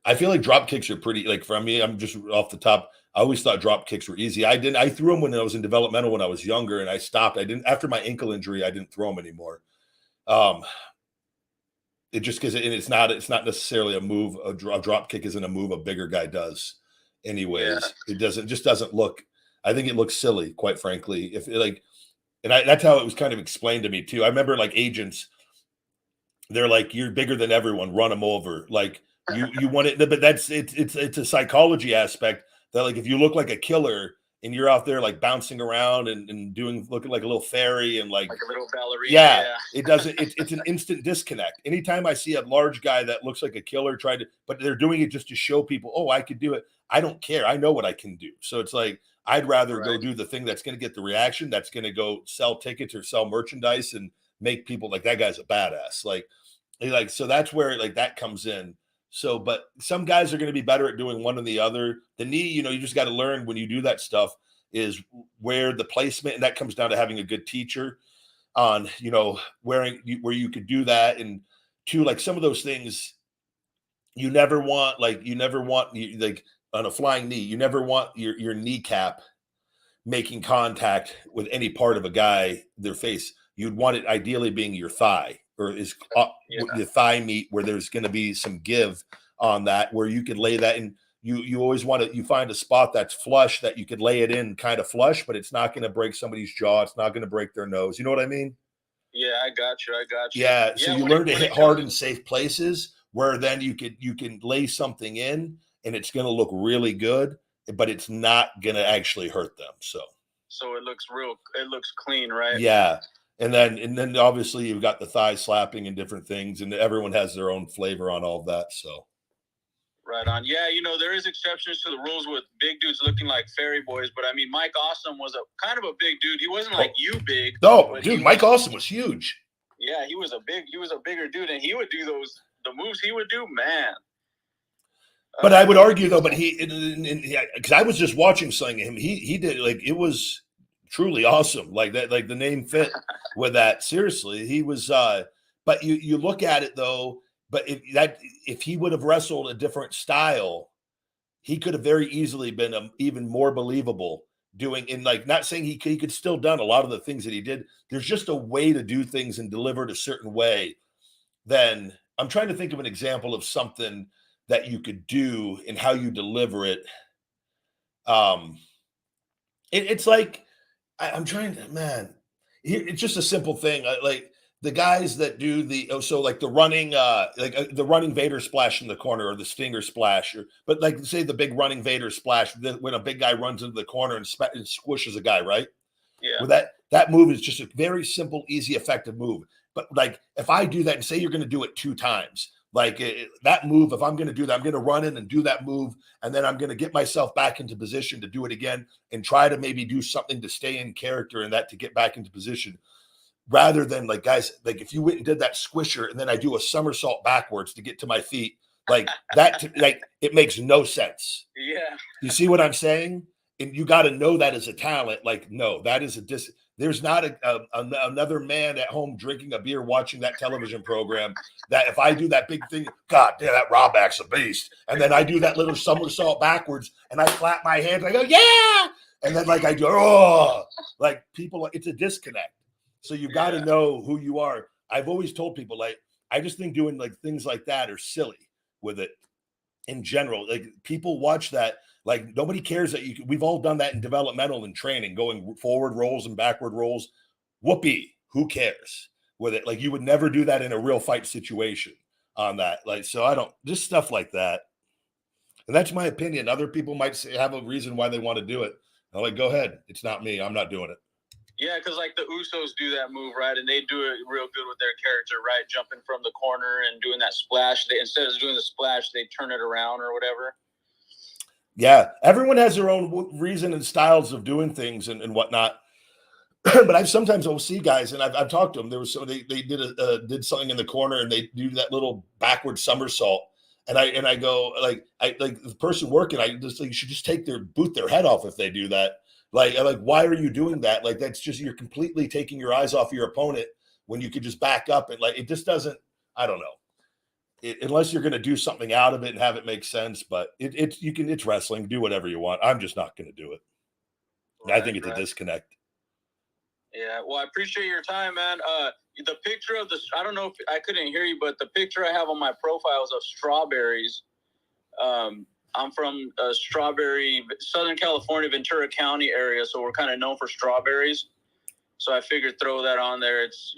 I feel like drop kicks are pretty, for me, I'm just off the top. I always thought drop kicks were easy. I threw them when I was in developmental when I was younger, and I stopped. After my ankle injury, I didn't throw them anymore. It just because it's not necessarily a move. A drop kick isn't a move a bigger guy does anyways. Yeah. It just doesn't look, I think it looks silly, quite frankly. That's how it was kind of explained to me too. I remember agents, they're like, you're bigger than everyone, run them over. You want it, but it's a psychology aspect that if you look like a killer and you're out there bouncing around and looking like a little fairy and like a little ballerina. Yeah. It's an instant disconnect. Anytime I see a large guy that looks like a killer but they're doing it just to show people, oh, I could do it. I don't care. I know what I can do. So it's I'd rather go do the thing that's going to get the reaction, that's going to go sell tickets or sell merchandise and make people that guy's a badass. So that's where that comes in. So, but some guys are going to be better at doing one than the other. The knee, you just got to learn when you do that stuff is where the placement, and that comes down to having a good teacher on, where you could do that. And two, some of those things you never want, on a flying knee, you never want your kneecap making contact with any part of a guy, their face. You'd want it ideally being your thigh or your thigh meat, where there's going to be some give on that, where you could lay that. And you always want to, you find a spot that's flush that you could lay it in kind of flush, but it's not going to break somebody's jaw. It's not going to break their nose. You know what I mean? Yeah, I got you. Yeah. So you learn to hit hard in safe places where then you can lay something in and it's going to look really good, but it's not going to actually hurt them. So it looks clean, right? Yeah. And then obviously you've got the thigh slapping and different things, and everyone has their own flavor on all of that. So right on. Yeah, there is exceptions to the rules with big dudes looking like fairy boys, but I mean, Mike Awesome was a kind of a big dude. He wasn't like you big. No, dude, Mike Awesome was huge. Yeah, he was a bigger dude, and he would do the moves he would do, man. But I would argue though, because I was just watching something of him. He did, like, it was truly awesome. Like that, like the name fit with that. Seriously, he was. But you look at it though. But if he would have wrestled a different style, he could have very easily been even more believable doing. In like, not saying he could still done a lot of the things that he did. There's just a way to do things and deliver it a certain way. Then I'm trying to think of an example of something that you could do and how you deliver it. It's like I'm trying to, man. It's just a simple thing. Like the guys that do the running Vader splash in the corner, or the Stinger splash, but like say the big running Vader splash when a big guy runs into the corner and squishes a guy, right? Yeah. Well, that move is just a very simple, easy, effective move. But like if I do that and say you're going to do it 2 times, like that move, if I'm going to do that, I'm going to run in and do that move, and then I'm going to get myself back into position to do it again and try to maybe do something to stay in character and that to get back into position. Rather than like, guys, like if you went and did that squisher and then I do a somersault backwards to get to my feet, like that, like it makes no sense. Yeah. You see what I'm saying? And you got to know that as a talent. Like, no, that is there's not another man at home drinking a beer watching that television program that if I do that big thing, God damn, that Ryback's a beast. And then I do that little somersault backwards and I clap my hands. I go, yeah. And then like I do, oh, like people, it's a disconnect. So you got to know who you are. I've always told people, like, I just think doing like things like that are silly with it in general. Like people watch that. Like nobody cares that we've all done that in developmental and training, going forward rolls and backward rolls. Whoopee, who cares with it? Like you would never do that in a real fight situation on that. Like, so I don't, just stuff like that. And that's my opinion. Other people might have a reason why they want to do it. I'm like, go ahead. It's not me. I'm not doing it. Yeah, because like the Usos do that move, right? And they do it real good with their character, right? Jumping from the corner and doing that splash. Instead of doing the splash, they turn it around or whatever. Yeah, everyone has their own reason and styles of doing things and whatnot. But I've sometimes will see guys, and I've talked to them. There was they did something in the corner, and they do that little backward somersault, and I go like the person working, I just like, you should just boot their head off if they do that. Like why are you doing that? Like that's just, you're completely taking your eyes off your opponent when you could just back up and like it just doesn't. I don't know. Unless you're going to do something out of it and have it make sense, but it's wrestling. Do whatever you want. I'm just not going to do it. Right, I think it's a disconnect. Yeah, well, I appreciate your time, man. The picture of I don't know if I couldn't hear you, but the picture I have on my profile is of strawberries. I'm from Southern California, Ventura County area, so we're kind of known for strawberries. So I figured throw that on there. It's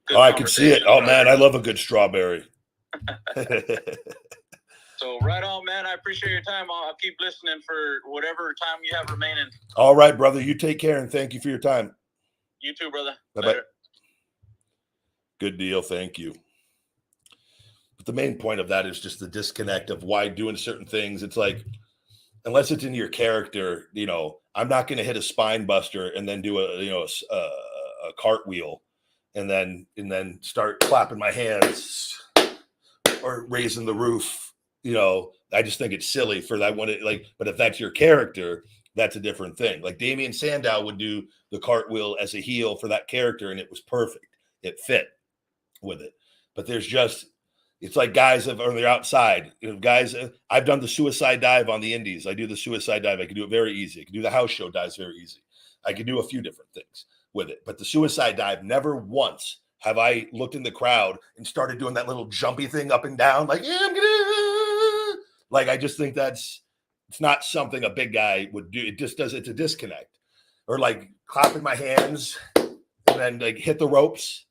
good. I can see it. Oh man, I love a good strawberry. So right on, man. I appreciate your time. I'll keep listening for whatever time you have remaining. All right, brother. You take care and thank you for your time. You too, brother. Bye-bye. Good deal. Thank you. But the main point of that is just the disconnect of why doing certain things. It's like, unless it's in your character, I'm not going to hit a spine buster and then do a cartwheel and then start clapping my hands or raising the roof. I just think it's silly for that one. But if that's your character, that's a different thing. Like Damian Sandow would do the cartwheel as a heel for that character, and it was perfect. It fit with it. But it's like guys on the outside. Guys, I've done the suicide dive on the indies. I do the suicide dive. I can do it very easy. I can do the house show dives very easy. I can do a few different things with it. But the suicide dive, never once have I looked in the crowd and started doing that little jumpy thing up and down, like, yeah, I'm gonna. Like, I just think that's It's not something a big guy would do. It just does. It's a disconnect. Or like clapping my hands and then like hit the ropes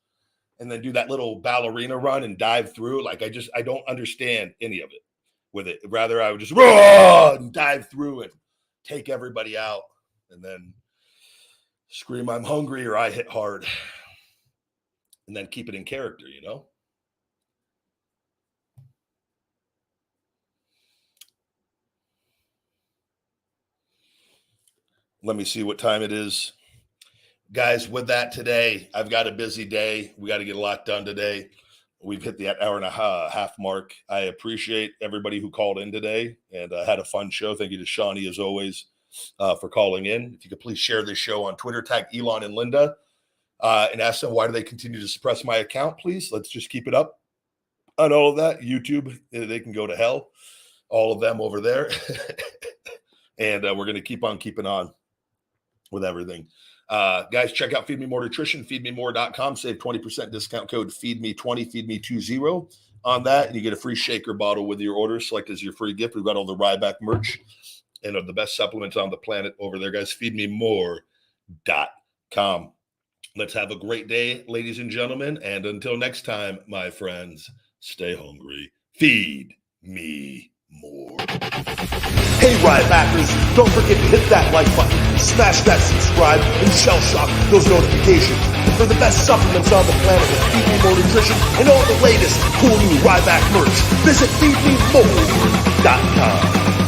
and then do that little ballerina run and dive through. Like I don't understand any of it with it. Rather, I would just run and dive through and take everybody out and then scream, I'm hungry, or I hit hard. And then keep it in character, you know? Let me see what time it is. Guys, with that today, I've got a busy day. We got to get a lot done today. We've hit the hour and a half mark. I appreciate everybody who called in today and had a fun show. Thank you to Shawnee, as always, for calling in. If you could please share this show on Twitter, tag Elon and Linda, and ask them why do they continue to suppress my account, please. Let's just keep it up on all of that. YouTube, they can go to hell. All of them over there. And we're going to keep on keeping on with everything. Guys, check out Feed Me More Nutrition, feedmemore.com. Save 20% discount code FEEDME20, FEEDME20 on that. And you get a free shaker bottle with your order. Select as your free gift. We've got all the Ryback merch and the best supplements on the planet over there, guys. Feedmemore.com. Let's have a great day, ladies and gentlemen. And until next time, my friends, stay hungry. Feed me more. Hey, Rybackers, don't forget to hit that like button, smash that subscribe, and shell shock those notifications for the best supplements on the planet with Feed Me More Nutrition and all the latest cool new Ryback merch. Visit feedmemore.com.